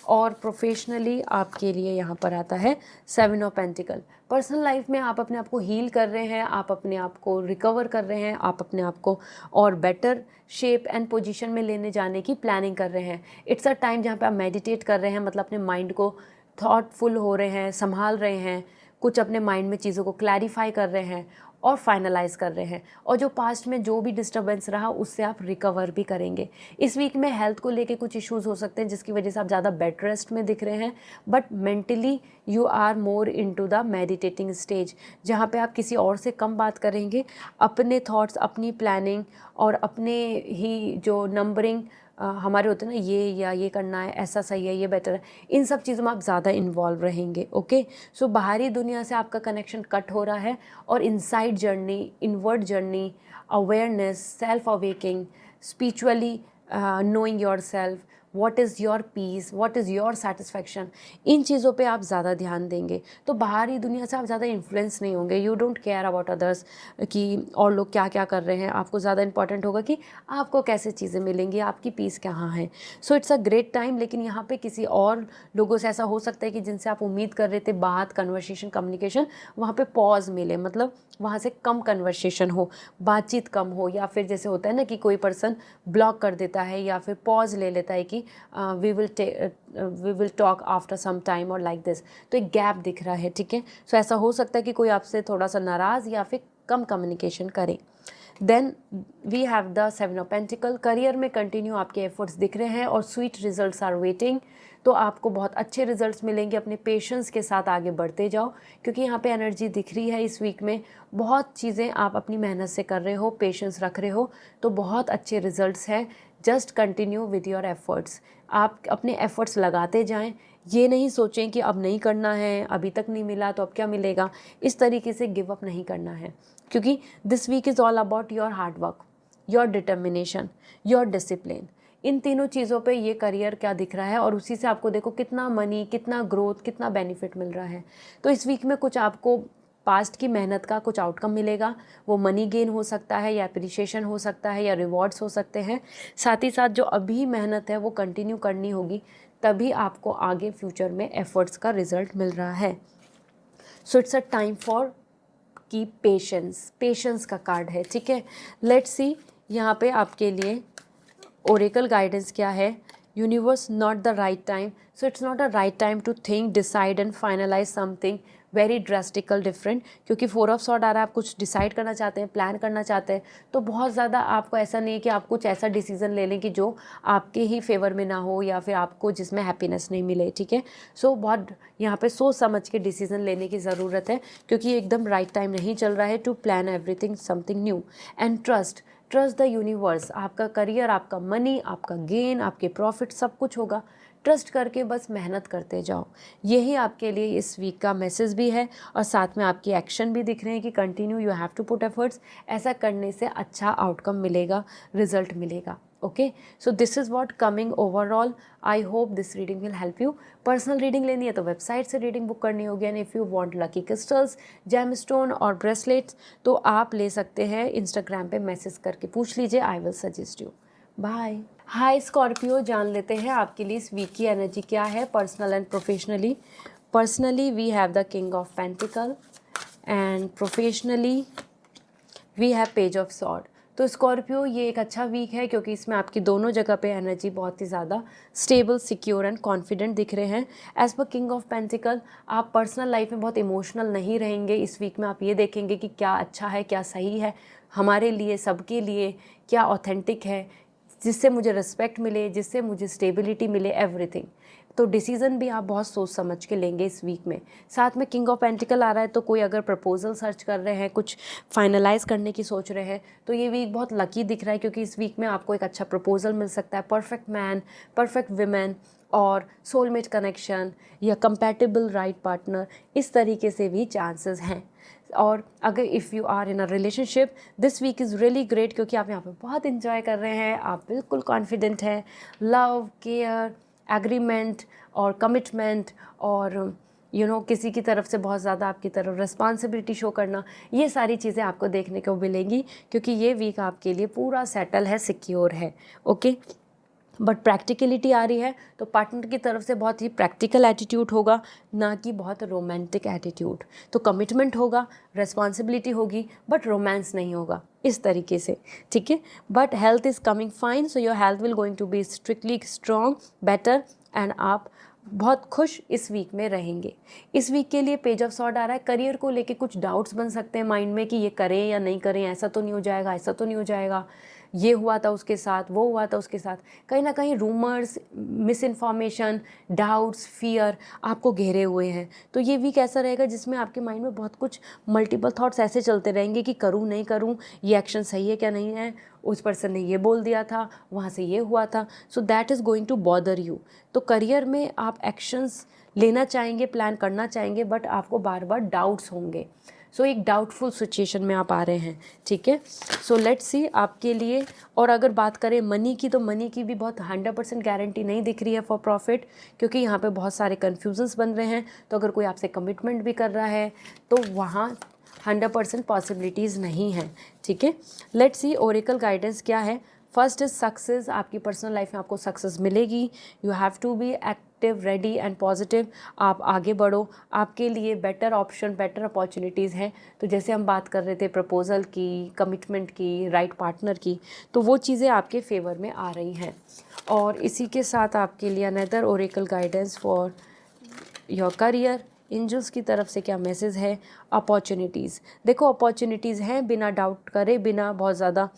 और प्रोफेशनली आपके लिए यहाँ पर आता है 7 ऑफ पेंटिकल। पर्सनल लाइफ में आप अपने आप को हील कर रहे हैं, आप अपने आप को रिकवर कर रहे हैं, आप अपने आप को और बेटर शेप एंड पोजीशन में लेने जाने की प्लानिंग कर रहे हैं। इट्स अ टाइम जहाँ पे आप मेडिटेट कर रहे हैं, मतलब अपने माइंड को थॉटफुल हो रहे हैं, संभाल रहे हैं, कुछ अपने माइंड में चीज़ों को क्लैरिफाई कर रहे हैं और फाइनलाइज कर रहे हैं, और जो पास्ट में जो भी डिस्टर्बेंस रहा उससे आप रिकवर भी करेंगे। इस वीक में हेल्थ को लेके कुछ इश्यूज हो सकते हैं जिसकी वजह से आप ज़्यादा बेड रेस्ट में दिख रहे हैं, but mentally you are more into the meditating stage, जहाँ पे आप किसी और से कम बात करेंगे, अपने थॉट्स, अपनी प्लानिंग और अपने ही जो नंबरिंग हमारे होते हैं ना, ये या ये करना है, ऐसा सही है, ये बेटर है, इन सब चीज़ों में आप ज़्यादा इन्वॉल्व रहेंगे। ओके, सो बाहरी दुनिया से आपका कनेक्शन कट हो रहा है और inside journey, inward journey, awareness, self awaking, spiritually knowing yourself, what is your peace, what is your satisfaction, इन चीज़ों पे आप ज़्यादा ध्यान देंगे। तो बाहरी दुनिया से आप ज़्यादा इन्फ्लुएंस नहीं होंगे। You don't care about others कि और लोग क्या क्या कर रहे हैं। आपको ज़्यादा इंपॉर्टेंट होगा कि आपको कैसे चीज़ें मिलेंगी, आपकी पीस कहाँ है। So it's a great time. लेकिन यहाँ पे किसी और लोगों से ऐसा हो सकता है कि जिनसे आप उम्मीद कर रहे थे बात, कन्वर्सेशन, कम्युनिकेशन, वहाँ पे पॉज मिले, मतलब वहाँ से कम कन्वर्सेशन हो, बातचीत कम हो, या फिर जैसे होता है ना कि कोई पर्सन ब्लॉक कर देता है या फिर पॉज ले लेता है कि we will talk after some time और लाइक दिस। तो एक गैप दिख रहा है, ठीक है। सो ऐसा हो सकता है कि कोई आपसे थोड़ा सा नाराज़ या फिर कम कम्युनिकेशन करे। Then we have the 7 of pentacle. Career में कंटिन्यू आपके एफर्ट्स दिख रहे हैं और स्वीट रिजल्ट्स आर वेटिंग। तो आपको बहुत अच्छे रिजल्ट्स मिलेंगे। अपने पेशेंस के साथ आगे बढ़ते जाओ, क्योंकि यहाँ पे एनर्जी दिख रही है इस वीक में। बहुत चीज़ें आप अपनी मेहनत से कर रहे हो, पेशेंस रख रहे हो, तो बहुत अच्छे रिजल्ट्स हैं। Just continue with your efforts. आप अपने एफर्ट्स लगाते जाएं। ये नहीं सोचें कि अब नहीं करना है, अभी तक नहीं मिला तो अब क्या मिलेगा। इस तरीके से गिव अप नहीं करना है, क्योंकि this week is all about your hard work, your determination, your discipline. इन तीनों चीज़ों पे ये करियर क्या दिख रहा है और उसी से आपको देखो कितना मनी, कितना ग्रोथ, कितना बेनिफिट मिल रहा है। तो इस वीक में कुछ आपको पास्ट की मेहनत का कुछ आउटकम मिलेगा। वो मनी गेन हो सकता है, या अप्रिशिएशन हो सकता है, या रिवॉर्ड्स हो सकते हैं। साथ ही साथ जो अभी मेहनत है वो कंटिन्यू करनी होगी, तभी आपको आगे फ्यूचर में एफर्ट्स का रिजल्ट मिल रहा है। So it's a time for की पेशेंस का कार्ड है, ठीक है। लेट्स सी यहाँ पे आपके लिए ओरेकल गाइडेंस क्या है। Universe, not the right time. So it's not a right time to think, decide and finalize something very drastical different. क्योंकि 4 ऑफ सॉर्ड आ रहा है, आप कुछ डिसाइड करना चाहते हैं, प्लान करना चाहते हैं, तो बहुत ज़्यादा आपको ऐसा नहीं है कि आप कुछ ऐसा डिसीजन ले लें कि जो आपके ही फेवर में ना हो, या फिर आपको जिसमें हैप्पीनेस नहीं मिले, ठीक है। सो बहुत यहाँ पे सोच समझ के डिसीजन लेने की ज़रूरत है, क्योंकि एकदम राइट टाइम नहीं चल रहा है to plan everything something new. And trust the universe. आपका करियर, आपका मनी, आपका गेन, आपके प्रॉफिट, सब कुछ होगा। ट्रस्ट करके बस मेहनत करते जाओ। यही आपके लिए इस वीक का मैसेज भी है, और साथ में आपकी एक्शन भी दिख रहे हैं कि continue, you have to put efforts. ऐसा करने से अच्छा आउटकम मिलेगा, रिजल्ट मिलेगा। Okay, so this is what coming overall. I hope this reading will help you. Personal reading लेनी है तो वेबसाइट से रीडिंग बुक करनी होगी। And if you want lucky crystals, gem stone और ब्रेसलेट्स, तो आप ले सकते हैं। इंस्टाग्राम पे मैसेज करके पूछ लीजिए, I will suggest you. Bye. Hi Scorpio, जान लेते हैं आपके लिए इस वीक की एनर्जी क्या है, personal and professionally. Personally we have the king of pentacle, and professionally we have page of sword. तो स्कॉर्पियो, ये एक अच्छा वीक है, क्योंकि इसमें आपकी दोनों जगह पे एनर्जी बहुत ही ज़्यादा स्टेबल, सिक्योर एंड कॉन्फिडेंट दिख रहे हैं। एज पर किंग ऑफ पेंटिकल, आप पर्सनल लाइफ में बहुत इमोशनल नहीं रहेंगे इस वीक में। आप ये देखेंगे कि क्या अच्छा है, क्या सही है हमारे लिए, सबके लिए, क्या ऑथेंटिक है, जिससे मुझे रिस्पेक्ट मिले, जिससे मुझे स्टेबिलिटी मिले, एवरीथिंग। तो डिसीज़न भी आप बहुत सोच समझ के लेंगे इस वीक में। साथ में किंग ऑफ पेंटिकल आ रहा है, तो कोई अगर प्रपोजल सर्च कर रहे हैं, कुछ फाइनलाइज करने की सोच रहे हैं, तो ये वीक बहुत लकी दिख रहा है, क्योंकि इस वीक में आपको एक अच्छा प्रपोजल मिल सकता है। परफेक्ट मैन, परफेक्ट विमेन, और सोलमेट कनेक्शन, या कंपैटिबल राइट पार्टनर, इस तरीके से भी चांसेस हैं। और अगर if you are in a relationship, this week is really great, क्योंकि आप यहाँ पे बहुत इंजॉय कर रहे हैं, आप बिल्कुल कॉन्फिडेंट हैं। लव, केयर, एग्रीमेंट और कमिटमेंट, और किसी की तरफ से बहुत ज़्यादा आपकी तरफ रिस्पॉन्सिबिलिटी शो करना, ये सारी चीज़ें आपको देखने को मिलेंगी, क्योंकि ये वीक आपके लिए पूरा सेटल है, सिक्योर है। ओके, बट प्रैक्टिकलिटी आ रही है, तो पार्टनर की तरफ से बहुत ही प्रैक्टिकल एटीट्यूड होगा, ना कि बहुत रोमांटिक एटीट्यूड। तो कमिटमेंट होगा, रिस्पॉन्सिबिलिटी होगी, बट रोमांस नहीं होगा, इस तरीके से, ठीक है। But health is coming fine, so your health will going to be strictly strong, better, and आप बहुत खुश इस वीक में रहेंगे। इस वीक के लिए पेज ऑफ सॉर्ड आ रहा है। करियर को लेके कुछ डाउट्स बन सकते हैं माइंड में कि ये करें या नहीं करें, ऐसा तो नहीं हो जाएगा, ऐसा तो नहीं हो जाएगा, ये हुआ था उसके साथ, वो हुआ था उसके साथ, कहीं ना कहीं rumours, miss information, doubts, fear आपको घेरे हुए हैं। तो ये वीक ऐसा रहेगा जिसमें आपके माइंड में बहुत कुछ मल्टीपल थॉट्स ऐसे चलते रहेंगे कि करूँ नहीं करूँ, ये एक्शन सही है क्या नहीं है, उस पर्सन ने ये बोल दिया था, वहाँ से ये हुआ था, so that is going to bother you. तो करियर में आप एक्शंस लेना चाहेंगे, प्लान करना चाहेंगे, बट आपको बार बार डाउट्स होंगे। सो एक डाउटफुल सिचुएशन में आप आ रहे हैं, ठीक है। सो लेट्स सी आपके लिए। और अगर बात करें मनी की, तो मनी की भी बहुत 100% गारंटी नहीं दिख रही है फॉर प्रॉफिट, क्योंकि यहाँ पे बहुत सारे कन्फ्यूजन्स बन रहे हैं। तो अगर कोई आपसे कमिटमेंट भी कर रहा है तो वहाँ 100% पॉसिबिलिटीज़ नहीं है, ठीक है। लेट्स सी ओरेकल गाइडेंस क्या है। फर्स्ट इज सक्सेस, आपकी पर्सनल लाइफ में आपको सक्सेस मिलेगी। You have to be active, ready and positive. आप आगे बढ़ो, आपके लिए बेटर ऑप्शन, बेटर अपॉर्चुनिटीज़ हैं। तो जैसे हम बात कर रहे थे प्रपोजल की, कमिटमेंट की, राइट पार्टनर की, तो वो चीज़ें आपके फेवर में आ रही हैं। और इसी के साथ आपके लिए another oracle guidance for your career, angels की तरफ से क्या मैसेज है। अपॉर्चुनिटीज़, देखो अपॉर्चुनिटीज़ हैं, बिना डाउट करे, बिना बहुत ज़्यादा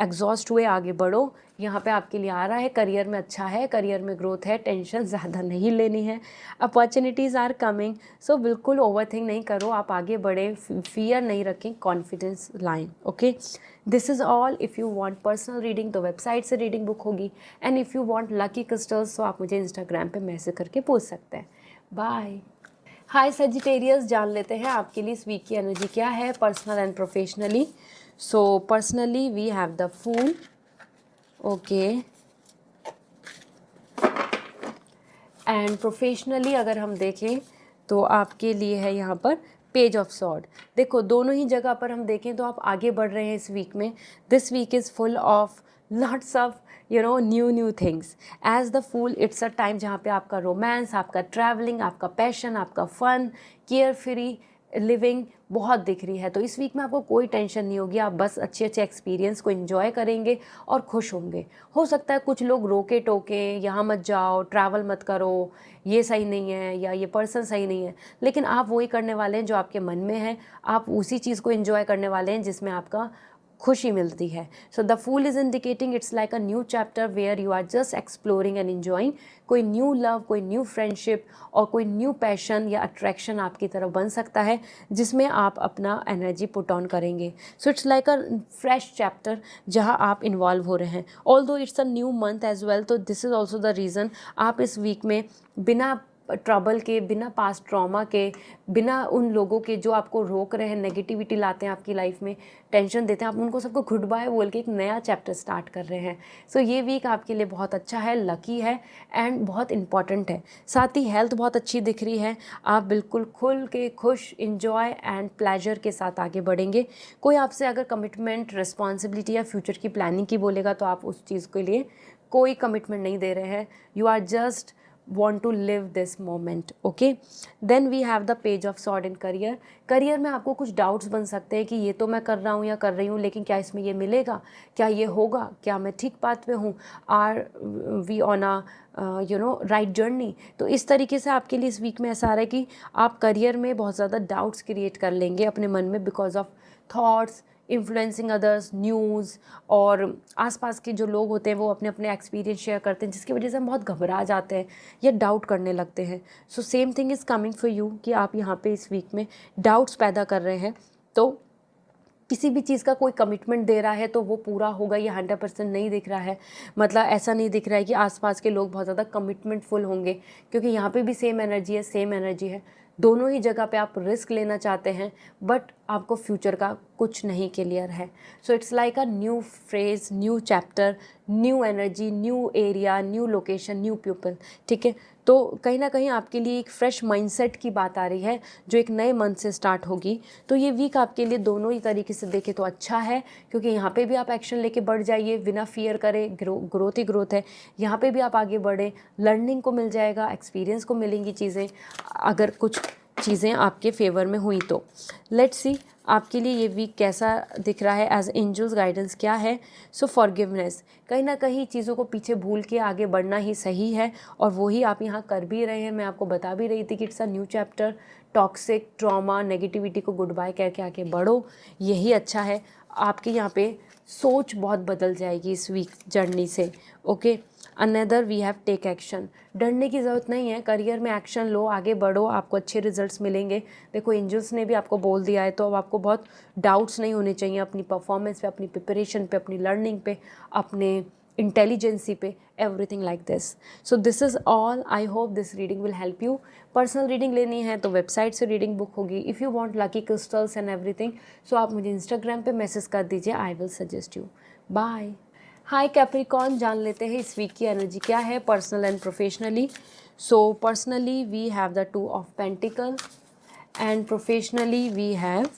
एग्जॉस्ट हुए आगे बढ़ो। यहाँ पे आपके लिए आ रहा है, करियर में अच्छा है, करियर में ग्रोथ है, टेंशन ज़्यादा नहीं लेनी है, अपॉर्चुनिटीज़ आर कमिंग। सो बिल्कुल ओवरथिंक नहीं करो, आप आगे बढ़े, फियर नहीं रखें, कॉन्फिडेंस लाएं। Okay, this is all. If you want personal reading तो वेबसाइट से रीडिंग बुक होगी, and if you want lucky crystals तो आप मुझे इंस्टाग्राम पे मैसेज करके पूछ सकते हैं। बाय। हाय सजिटेरियस, जान लेते हैं आपके लिए इस वीक की एनर्जी क्या है, personal and professionally. So personally we have the fool, okay, and professionally अगर हम देखें तो आपके लिए है यहाँ पर पेज ऑफ सॉर्ड। देखो दोनों ही जगह पर हम देखें तो आप आगे बढ़ रहे हैं इस वीक में। This week is full of lots of new things. As the fool, it's a time जहाँ पे आपका रोमांस, आपका ट्रैवलिंग, आपका पैशन, आपका फन, केयर फ्री लिविंग बहुत दिख रही है। तो इस वीक में आपको कोई टेंशन नहीं होगी, आप बस अच्छे अच्छे एक्सपीरियंस को एंजॉय करेंगे और खुश होंगे। हो सकता है कुछ लोग रोके टोके, यहाँ मत जाओ, ट्रैवल मत करो, ये सही नहीं है, या ये पर्सन सही नहीं है, लेकिन आप वही करने वाले हैं जो आपके मन में है। आप उसी चीज़ को एंजॉय करने वाले हैं जिसमें आपका खुशी मिलती है। So the fool is indicating it's like a new chapter where you are just exploring and enjoying. कोई न्यू लव, कोई न्यू फ्रेंडशिप और कोई न्यू पैशन या अट्रैक्शन आपकी तरफ बन सकता है जिसमें आप अपना एनर्जी पुट ऑन करेंगे। So it's like a fresh chapter जहां आप इन्वॉल्व हो रहे हैं। Although it's a new month as well, तो this is also the reason आप इस वीक में बिना ट्रबल के, बिना पास्ट ट्रॉमा के, बिना उन लोगों के जो आपको रोक रहे हैं, नेगेटिविटी लाते हैं आपकी लाइफ में, टेंशन देते हैं, आप उनको सबको गुड बाय बोल के एक नया चैप्टर स्टार्ट कर रहे हैं। सो ये वीक आपके लिए बहुत अच्छा है, लकी है एंड बहुत इंपॉर्टेंट है। साथ ही हेल्थ बहुत अच्छी दिख रही है, आप बिल्कुल खुल के खुश, इंजॉय एंड प्लेजर के साथ आगे बढ़ेंगे। कोई आपसे अगर कमिटमेंट, रिस्पॉन्सिबिलिटी या फ्यूचर की प्लानिंग की बोलेगा तो आप उस चीज़ के लिए कोई कमिटमेंट नहीं दे रहे हैं। You are just want to live this moment, okay? Then we have the page of sword in career. Career में आपको कुछ डाउट्स बन सकते हैं कि ये तो मैं कर रहा हूँ या कर रही हूँ, लेकिन क्या इसमें ये मिलेगा, क्या ये होगा, क्या मैं ठीक पाथ पे हूँ, are we on a right journey. तो इस तरीके से आपके लिए इस वीक में ऐसा आ रहा है कि आप करियर में बहुत ज़्यादा डाउट्स क्रिएट कर लेंगे अपने मन में because of thoughts, influencing others, news, और आसपास के जो लोग होते हैं वो अपने अपने एक्सपीरियंस शेयर करते हैं जिसकी वजह से हम बहुत घबरा जाते हैं या डाउट करने लगते हैं। So same thing is coming for you कि आप यहाँ पे इस वीक में डाउट्स पैदा कर रहे हैं। तो किसी भी चीज़ का कोई कमिटमेंट दे रहा है तो वो पूरा होगा ये 100% नहीं दिख रहा है। मतलब ऐसा नहीं दिख रहा है कि आसपास के लोग बहुत ज़्यादा कमिटमेंटफुल होंगे, क्योंकि यहाँ पे भी सेम एनर्जी है, सेम एनर्जी है। दोनों ही जगह पे आप रिस्क लेना चाहते हैं बट आपको फ्यूचर का कुछ नहीं क्लियर है। So it's like a new phrase, new chapter, new energy, new area, new location, new people, ठीक है। तो कहीं ना कहीं आपके लिए एक फ्रेश माइंडसेट की बात आ रही है जो एक नए मंथ से स्टार्ट होगी। तो ये वीक आपके लिए दोनों ही तरीके से देखें तो अच्छा है, क्योंकि यहाँ पे भी आप एक्शन लेके बढ़ जाइए, बिना फियर करे, ग्रोथ ही ग्रोथ है। यहाँ पे भी आप आगे बढ़े, लर्निंग को मिल जाएगा, एक्सपीरियंस को मिलेंगी चीज़ें, अगर कुछ चीज़ें आपके फेवर में हुई तो। लेट्स सी आपके लिए ये वीक कैसा दिख रहा है, एज एंजल्स गाइडेंस क्या है। सो फॉरगिवनेस, कहीं ना कहीं चीज़ों को पीछे भूल के आगे बढ़ना ही सही है और वही आप यहाँ कर भी रहे हैं। मैं आपको बता भी रही थी कि it's a new chapter, toxic trauma negativity को गुड बाय करके आगे बढ़ो, यही अच्छा है। आपके यहाँ पे सोच बहुत बदल जाएगी इस वीक जर्नी से। Okay, another we have take action. डरने की ज़रूरत नहीं है, करियर में एक्शन लो, आगे बढ़ो, आपको अच्छे रिजल्ट्स मिलेंगे। देखो एंजल्स ने भी आपको बोल दिया है, तो अब आपको बहुत डाउट्स नहीं होने चाहिए अपनी परफॉर्मेंस पे, अपनी प्रिपरेशन पे, अपनी लर्निंग पे, अपने इंटेलिजेंसी पे, everything like this. So this is all. I hope this reading will help you. Personal reading लेनी है तो वेबसाइट से रीडिंग बुक होगी। If you want lucky crystals and everything, so आप मुझे इंस्टाग्राम पे मैसेज कर दीजिए, I will suggest you. Bye. Hi Capricorn, जान लेते हैं इस वीक की एनर्जी क्या है personal and professionally. So personally we have the 2 of pentacle and professionally we have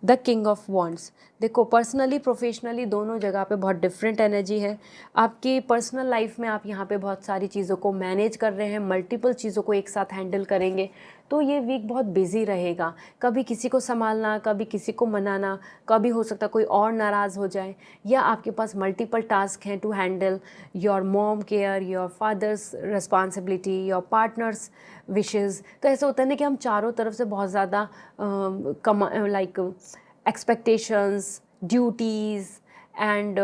the king of wands. देखो पर्सनली प्रोफेशनली दोनों जगह पे बहुत डिफरेंट एनर्जी है। आपकी पर्सनल लाइफ में आप यहाँ पे बहुत सारी चीज़ों को मैनेज कर रहे हैं, मल्टीपल चीज़ों को एक साथ हैंडल करेंगे, तो ये वीक बहुत बिजी रहेगा। कभी किसी को संभालना, कभी किसी को मनाना, कभी हो सकता कोई और नाराज़ हो जाए, या आपके पास मल्टीपल टास्क हैं to handle your mom care, your father's responsibility, your partner's wishes. तो ऐसा होता है ना कि हम चारों तरफ से बहुत ज़्यादा एक्सपेक्टेशंस, ड्यूटीज़ एंड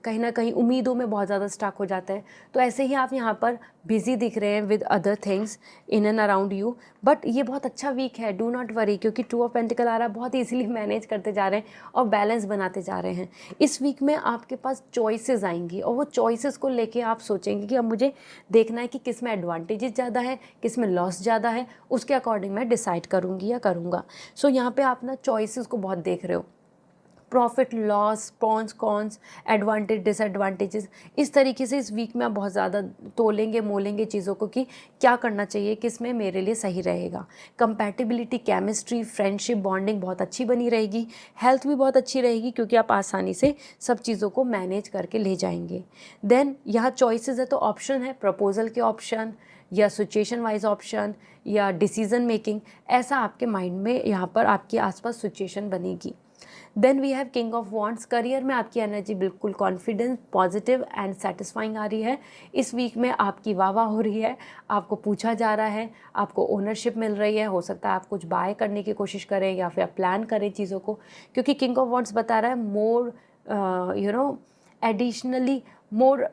कहीं ना कहीं उम्मीदों में बहुत ज़्यादा स्टक हो जाता है। तो ऐसे ही आप यहाँ पर बिज़ी दिख रहे हैं with other things in and around you, but ये बहुत अच्छा वीक है, डू नॉट वरी, क्योंकि 2 ऑफ पेंटिकल आ रहा है, बहुत ईजिली मैनेज करते जा रहे हैं और बैलेंस बनाते जा रहे हैं। इस वीक में आपके पास चॉइसेस आएंगी और वो चॉइसेस को लेके आप सोचेंगे कि अब मुझे देखना है कि किस में एडवांटेजेस ज़्यादा है, किस में लॉस ज़्यादा है, उसके अकॉर्डिंग मैं डिसाइड करूँगी या करूँगा। सो यहाँ पर आप ना चॉइसेस को बहुत देख रहे हो, profit loss, prawns cons, advantage disadvantages, इस तरीके से इस वीक में आप बहुत ज़्यादा तोलेंगे मोलेंगे चीज़ों को कि क्या करना चाहिए, किस में मेरे लिए सही रहेगा। कंपैटिबिलिटी, केमिस्ट्री, फ्रेंडशिप, बॉन्डिंग बहुत अच्छी बनी रहेगी। हेल्थ भी बहुत अच्छी रहेगी क्योंकि आप आसानी से सब चीज़ों को मैनेज करके ले जाएंगे। देन यहाँ चॉइसेस है तो ऑप्शन है, प्रपोजल के ऑप्शन या सिचुएशन वाइज ऑप्शन या डिसीजन मेकिंग, ऐसा आपके माइंड में यहाँ पर आपके आसपास सिचुएशन बनेगी। Then we have king of wands. Career में आपकी एनर्जी बिल्कुल कॉन्फिडेंस, पॉजिटिव एंड सेटिस्फाइंग आ रही है। इस वीक में आपकी वाह हो रही है, आपको पूछा जा रहा है, आपको ओनरशिप मिल रही है। हो सकता है आप कुछ बाय करने की कोशिश करें या फिर आप प्लान करें चीज़ों को, क्योंकि किंग ऑफ वॉन्ड्स बता रहा है more additionally more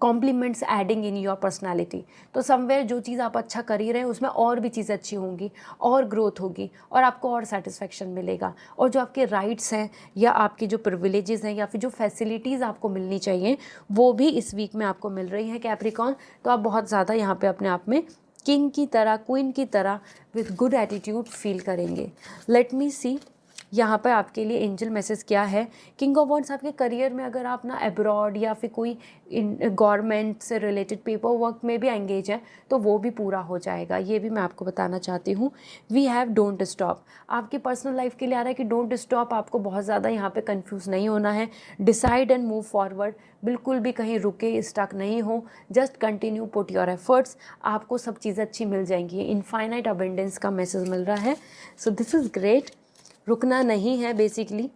compliments adding in your personality. तो समवेयर जो चीज़ आप अच्छा कर ही रहे हैं उसमें और भी चीज़ें अच्छी होंगी और ग्रोथ होगी और आपको और सेटिस्फेक्शन मिलेगा। और जो आपके राइट्स हैं या आपकी जो प्रिविलेजेस हैं या फिर जो फैसिलिटीज़ आपको मिलनी चाहिए वो भी इस वीक में आपको मिल रही हैं कैप्रिकॉर्न। तो आप बहुत ज़्यादा यहाँ पे अपने आप में किंग की तरह, क्वीन की तरह विथ गुड एटीट्यूड फील करेंगे। लेट मी सी यहाँ पर आपके लिए एंजल मैसेज क्या है। किंग ऑफ वॉन्ड्स आपके करियर में अगर आप ना अब्रॉड या फिर कोई गवर्नमेंट से रिलेटेड पेपर वर्क में भी एंगेज है तो वो भी पूरा हो जाएगा, ये भी मैं आपको बताना चाहती हूँ। We have don't stop. आपकी पर्सनल लाइफ के लिए आ रहा है कि डोंट स्टॉप, आपको बहुत ज़्यादा यहाँ पे कंफ्यूज नहीं होना है। डिसाइड एंड मूव फॉरवर्ड, बिल्कुल भी कहीं रुके स्टक नहीं हो, just continue put your efforts, आपको सब चीज़ें अच्छी मिल जाएंगी। इनफाइनाइट अबेंडेंस का मैसेज मिल रहा है। सो दिस इज़ ग्रेट, रुकना नहीं है basically.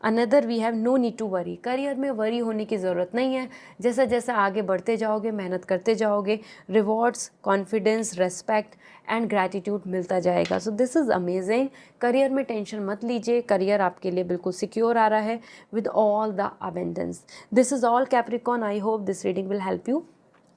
Another we have no need to worry. Career में वरी होने की ज़रूरत नहीं है, जैसा जैसा आगे बढ़ते जाओगे, मेहनत करते जाओगे, rewards, confidence, respect and gratitude मिलता जाएगा। सो दिस इज़ अमेजिंग। करियर में टेंशन मत लीजिए, करियर आपके लिए बिल्कुल सिक्योर आ रहा है with all the abundance. This is all Capricorn. I hope this reading will help you.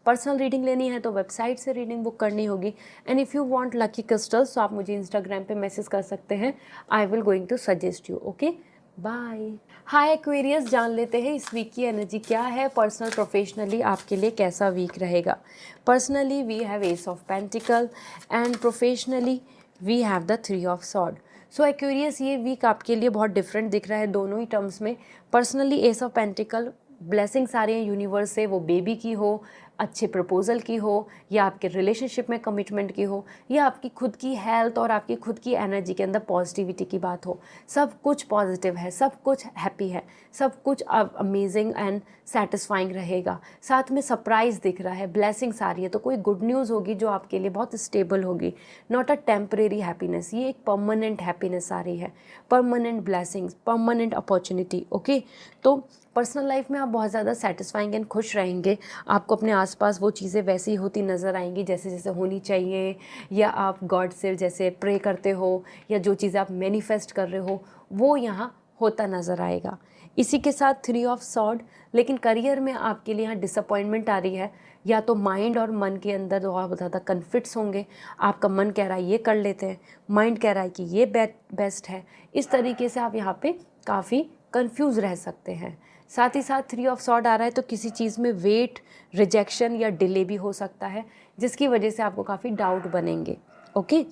Personal reading लेनी है तो वेबसाइट से रीडिंग बुक करनी होगी। And if you want lucky crystals तो आप मुझे इंस्टाग्राम पे मैसेज कर सकते हैं, I will going to suggest you. Okay, bye. Hi Aquarius, जान लेते हैं इस वीक की एनर्जी क्या है पर्सनल प्रोफेशनली आपके लिए कैसा वीक रहेगा। Personally we have ace of pentacle and professionally we have the 3 of sword. So Aquarius ये वीक आपके लिए बहुत डिफरेंट दिख रहा है दोनों ही टर्म्स में। Personally ace of pentacle, blessings आ रही हैं यूनिवर्स से, वो बेबी की हो, अच्छे प्रपोजल की हो, या आपके रिलेशनशिप में कमिटमेंट की हो, या आपकी खुद की हेल्थ और आपकी खुद की एनर्जी के अंदर पॉजिटिविटी की बात हो। सब कुछ पॉजिटिव है, सब कुछ हैप्पी है, सब कुछ अमेजिंग एंड सेटिस्फाइंग रहेगा। साथ में सरप्राइज़ दिख रहा है, ब्लेसिंग्स आ रही है, तो कोई गुड न्यूज़ होगी जो आपके लिए बहुत स्टेबल होगी, नॉट अ टेम्परेरी हैप्पीनेस, ये एक परमानेंट हैप्पीनेस आ रही है, permanent blessings, permanent opportunity. Okay, तो पर्सनल लाइफ में आप बहुत ज़्यादा सेटिस्फाइंग एंड खुश रहेंगे। आपको अपने आसपास वो चीज़ें वैसी ही होती नज़र आएंगी जैसे जैसे होनी चाहिए, या आप गॉड से जैसे प्रे करते हो, या जो चीज़ें आप मैनिफेस्ट कर रहे हो वो यहाँ होता नज़र आएगा। इसी के साथ 3 ऑफ सॉर्ड, लेकिन करियर में आपके लिए यहाँ डिसअपॉइंटमेंट आ रही है। या तो माइंड और मन के अंदर बहुत ज़्यादा कन्फ्लिक्ट्स होंगे। आपका मन कह रहा है ये कर लेते हैं, माइंड कह रहा है कि ये बेस्ट है। इस तरीके से आप यहाँ पे काफ़ी कंफ्यूज रह सकते हैं। साथ ही साथ 3 ऑफ सॉर्ड आ रहा है तो किसी चीज़ में वेट, रिजेक्शन या डिले भी हो सकता है, जिसकी वजह से आपको काफ़ी डाउट बनेंगे। Okay,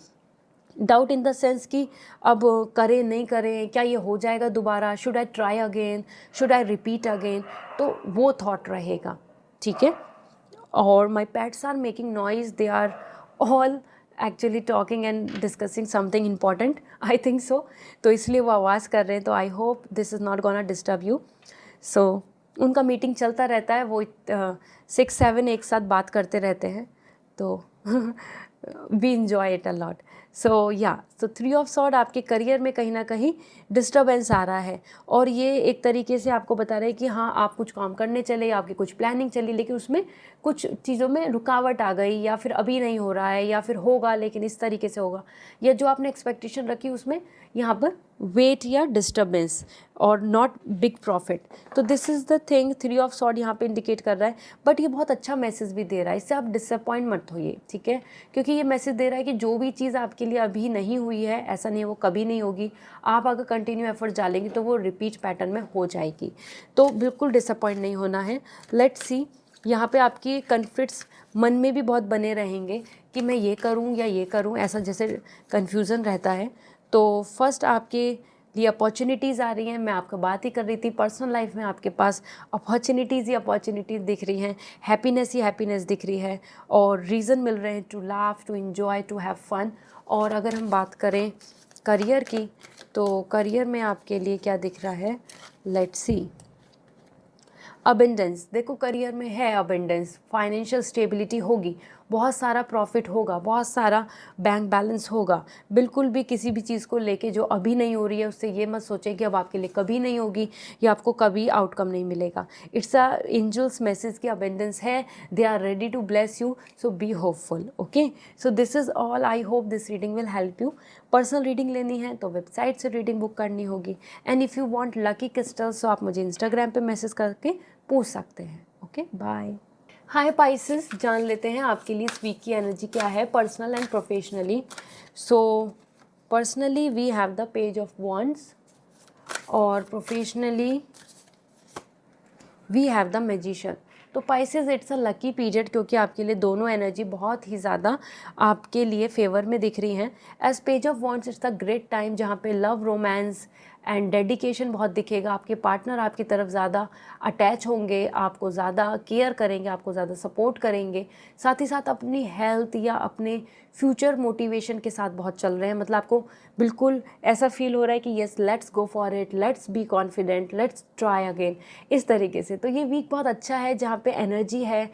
doubt in the sense कि अब करें नहीं करें, क्या ये हो जाएगा दोबारा, should I try again, should I repeat again, तो वो थॉट रहेगा। ठीक है। और my pets are making noise, they are all actually talking and discussing something important, I think so. तो इसलिए वो आवाज़ कर रहे हैं, तो I hope this is not gonna disturb you. So उनका मीटिंग चलता रहता है, वो 6-7 एक साथ बात करते रहते हैं, तो we enjoy it a lot. So yeah, so 3 of sword आपके करियर में कहीं ना कहीं डिस्टर्बेंस आ रहा है, और ये एक तरीके से आपको बता रहे हैं कि हाँ आप कुछ काम करने चले, आपकी कुछ प्लानिंग चली, लेकिन उसमें कुछ चीज़ों में रुकावट आ गई, या फिर अभी नहीं हो रहा है, या फिर होगा लेकिन इस तरीके से होगा, या जो आपने एक्सपेक्टेशन रखी उसमें यहाँ पर वेट या डिस्टर्बेंस और नॉट बिग प्रॉफिट। तो this is the thing 3 of sword यहाँ पे इंडिकेट कर रहा है। बट ये बहुत अच्छा मैसेज भी दे रहा है, इससे आप डिसअपॉइंट मत होइए, ठीक है, क्योंकि ये मैसेज दे रहा है कि जो भी चीज़ आपके लिए अभी नहीं हुई है, ऐसा नहीं है वो कभी नहीं होगी, आप अगर कंटिन्यू एफर्ट डालेंगे तो वो रिपीट पैटर्न में हो जाएगी। तो बिल्कुल डिसअपॉइंट नहीं होना है। लेट्स सी, यहाँ पे आपकी कन्फ्लिक्ट्स मन में भी बहुत बने रहेंगे कि मैं ये करूँ या ये करूँ, ऐसा जैसे कन्फ्यूज़न रहता है। तो फर्स्ट आपके लिए अपॉर्चुनिटीज़ आ रही हैं, मैं आपको बात ही कर रही थी, पर्सनल लाइफ में आपके पास अपॉर्चुनिटीज़ ही अपॉर्चुनिटीज़ दिख रही हैं, हैप्पीनेस ही हैप्पीनेस दिख रही है, और रीज़न मिल रहे हैं to laugh, to enjoy, to have fun. और अगर हम बात करें करियर की, तो करियर में आपके लिए क्या दिख रहा है, लेट्स सी। अबेंडेंस, देखो करियर में है अबेंडेंस, फाइनेंशियल स्टेबिलिटी होगी, बहुत सारा प्रॉफिट होगा, बहुत सारा बैंक बैलेंस होगा। बिल्कुल भी किसी भी चीज़ को लेके जो अभी नहीं हो रही है उससे ये मत सोचें कि अब आपके लिए कभी नहीं होगी या आपको कभी आउटकम नहीं मिलेगा। इट्स अ एंजल्स मैसेज की अबेंडेंस है, they are ready to bless you, so be hopeful. Okay, so this is all, I hope this reading will help you. Personal reading लेनी है तो वेबसाइट से रीडिंग बुक करनी होगी, and if you want lucky crystals तो आप मुझे Instagram पे मैसेज करके पूछ सकते हैं। Okay, bye. हाय पाइसेस, जान लेते हैं आपके लिए इस वीक की एनर्जी क्या है personal and professionally. So personally we have the page of wands, और professionally we have the magician. तो Pisces it's a lucky period, क्योंकि आपके लिए दोनों एनर्जी बहुत ही ज़्यादा आपके लिए फेवर में दिख रही हैं। As page of wands it's a great time जहाँ पे लव, रोमांस एंड डेडिकेशन बहुत दिखेगा। आपके पार्टनर आपकी तरफ ज़्यादा अटैच होंगे, आपको ज़्यादा केयर करेंगे, आपको ज़्यादा सपोर्ट करेंगे। साथ ही साथ अपनी हेल्थ या अपने फ्यूचर मोटिवेशन के साथ बहुत चल रहे हैं, मतलब आपको बिल्कुल ऐसा फील हो रहा है कि yes let's go for it, let's be confident, let's try again, इस तरीके से। तो ये वीक बहुत अच्छा है जहाँ पे एनर्जी है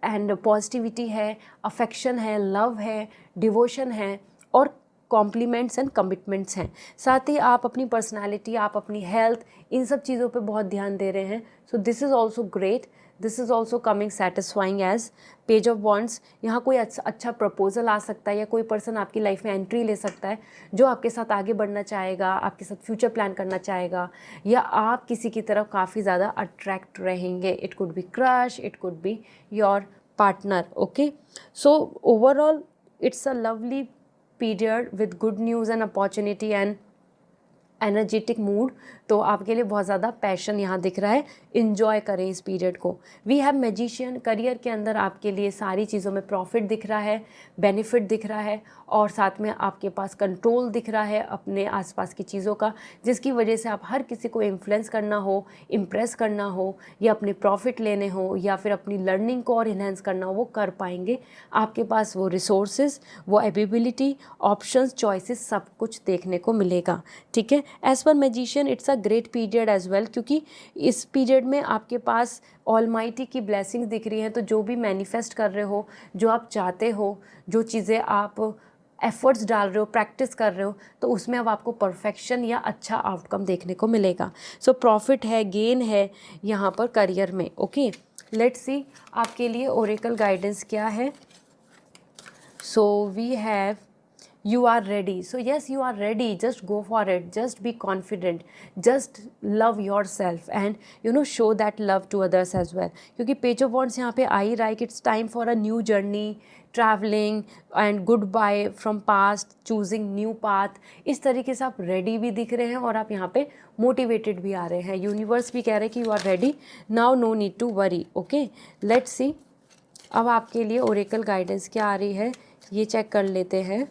एंड पॉजिटिविटी है, अफेक्शन है, लव है, डिवोशन है, और कॉम्प्लीमेंट्स एंड कमिटमेंट्स हैं। साथ ही आप अपनी पर्सनालिटी, आप अपनी हेल्थ, इन सब चीज़ों पे बहुत ध्यान दे रहे हैं। So this is also great, this is also coming satisfying as page of wands. यहाँ कोई अच्छा प्रपोजल आ सकता है, या कोई पर्सन आपकी लाइफ में एंट्री ले सकता है जो आपके साथ आगे बढ़ना चाहेगा, आपके साथ फ्यूचर प्लान करना चाहेगा, या आप किसी की तरफ काफ़ी ज़्यादा अट्रैक्ट रहेंगे। It could be crush, it could be your partner. Okay, so overall it's a lovely period with good news and opportunity and energetic mood. तो आपके लिए बहुत ज़्यादा पैशन यहाँ दिख रहा है, इन्जॉय करें इस पीरियड को। वी हैव मैजिशियन, करियर के अंदर आपके लिए सारी चीज़ों में प्रॉफिट दिख रहा है, बेनिफिट दिख रहा है, और साथ में आपके पास कंट्रोल दिख रहा है अपने आसपास की चीज़ों का, जिसकी वजह से आप हर किसी को इन्फ्लुएंस करना हो, इम्प्रेस करना हो, या अपने प्रॉफिट लेने हो, या फिर अपनी लर्निंग को और इन्हेंस करना हो, वो कर पाएंगे। आपके पास वो रिसोर्सेज, वो एबिलिटी, ऑप्शंस, चॉइसेस सब कुछ देखने को मिलेगा। ठीक है, एज पर magician it's a great period as well, क्योंकि इस पीरियड में आपके पास ऑलमाइटी की ब्लेसिंग्स दिख रही हैं। तो जो भी मैनिफेस्ट कर रहे हो, जो आप चाहते हो, जो चीज़ें आप एफर्ट्स डाल रहे हो, प्रैक्टिस कर रहे हो, तो उसमें अब आपको परफेक्शन या अच्छा आउटकम देखने को मिलेगा। सो प्रॉफिट है, गेन है यहाँ पर करियर में। ओके, लेट्स सी आपके लिए ओरेकल गाइडेंस क्या है. So we have, you are ready. So yes, you are ready. Just go for it. Just be confident. Just love yourself and show that love to others as well. क्योंकि page of wands यहाँ पे आ ही रहा है कि it's time for a new journey, travelling and goodbye from past, choosing new path. इस तरीके से आप रेडी भी दिख रहे हैं और आप यहाँ पे मोटिवेटेड भी आ रहे हैं. यूनिवर्स भी कह रहे हैं कि you are ready now, no need to worry. Okay, let's see अब आपके लिए ओरेकल गाइडेंस क्या आ रही है ये चेक कर लेते हैं.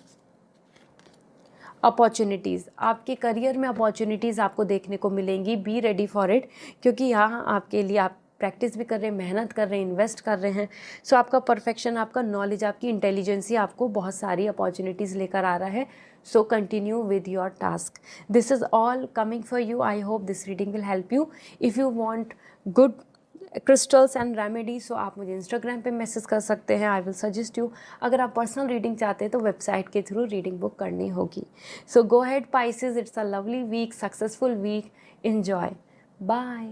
अपॉर्चुनिटीज़, आपके करियर में अपॉर्चुनिटीज़ आपको देखने को मिलेंगी. बी रेडी फॉर इट, क्योंकि यहाँ आपके लिए आप प्रैक्टिस भी कर रहे हैं, मेहनत कर रहे हैं, इन्वेस्ट कर रहे हैं. सो आपका परफेक्शन, आपका नॉलेज, आपकी इंटेलिजेंसी आपको बहुत सारी अपॉर्चुनिटीज़ लेकर आ रहा है. So continue with your task. This is all coming for you. I hope this reading will help you. If you want good crystals and remedy, so आप मुझे इंस्टाग्राम पे मैसेज कर सकते हैं. I will suggest you. अगर आप personal reading चाहते हैं तो वेबसाइट के थ्रू रीडिंग बुक करनी होगी. So go head Pisces, it's a lovely week, successful week. Enjoy. Bye.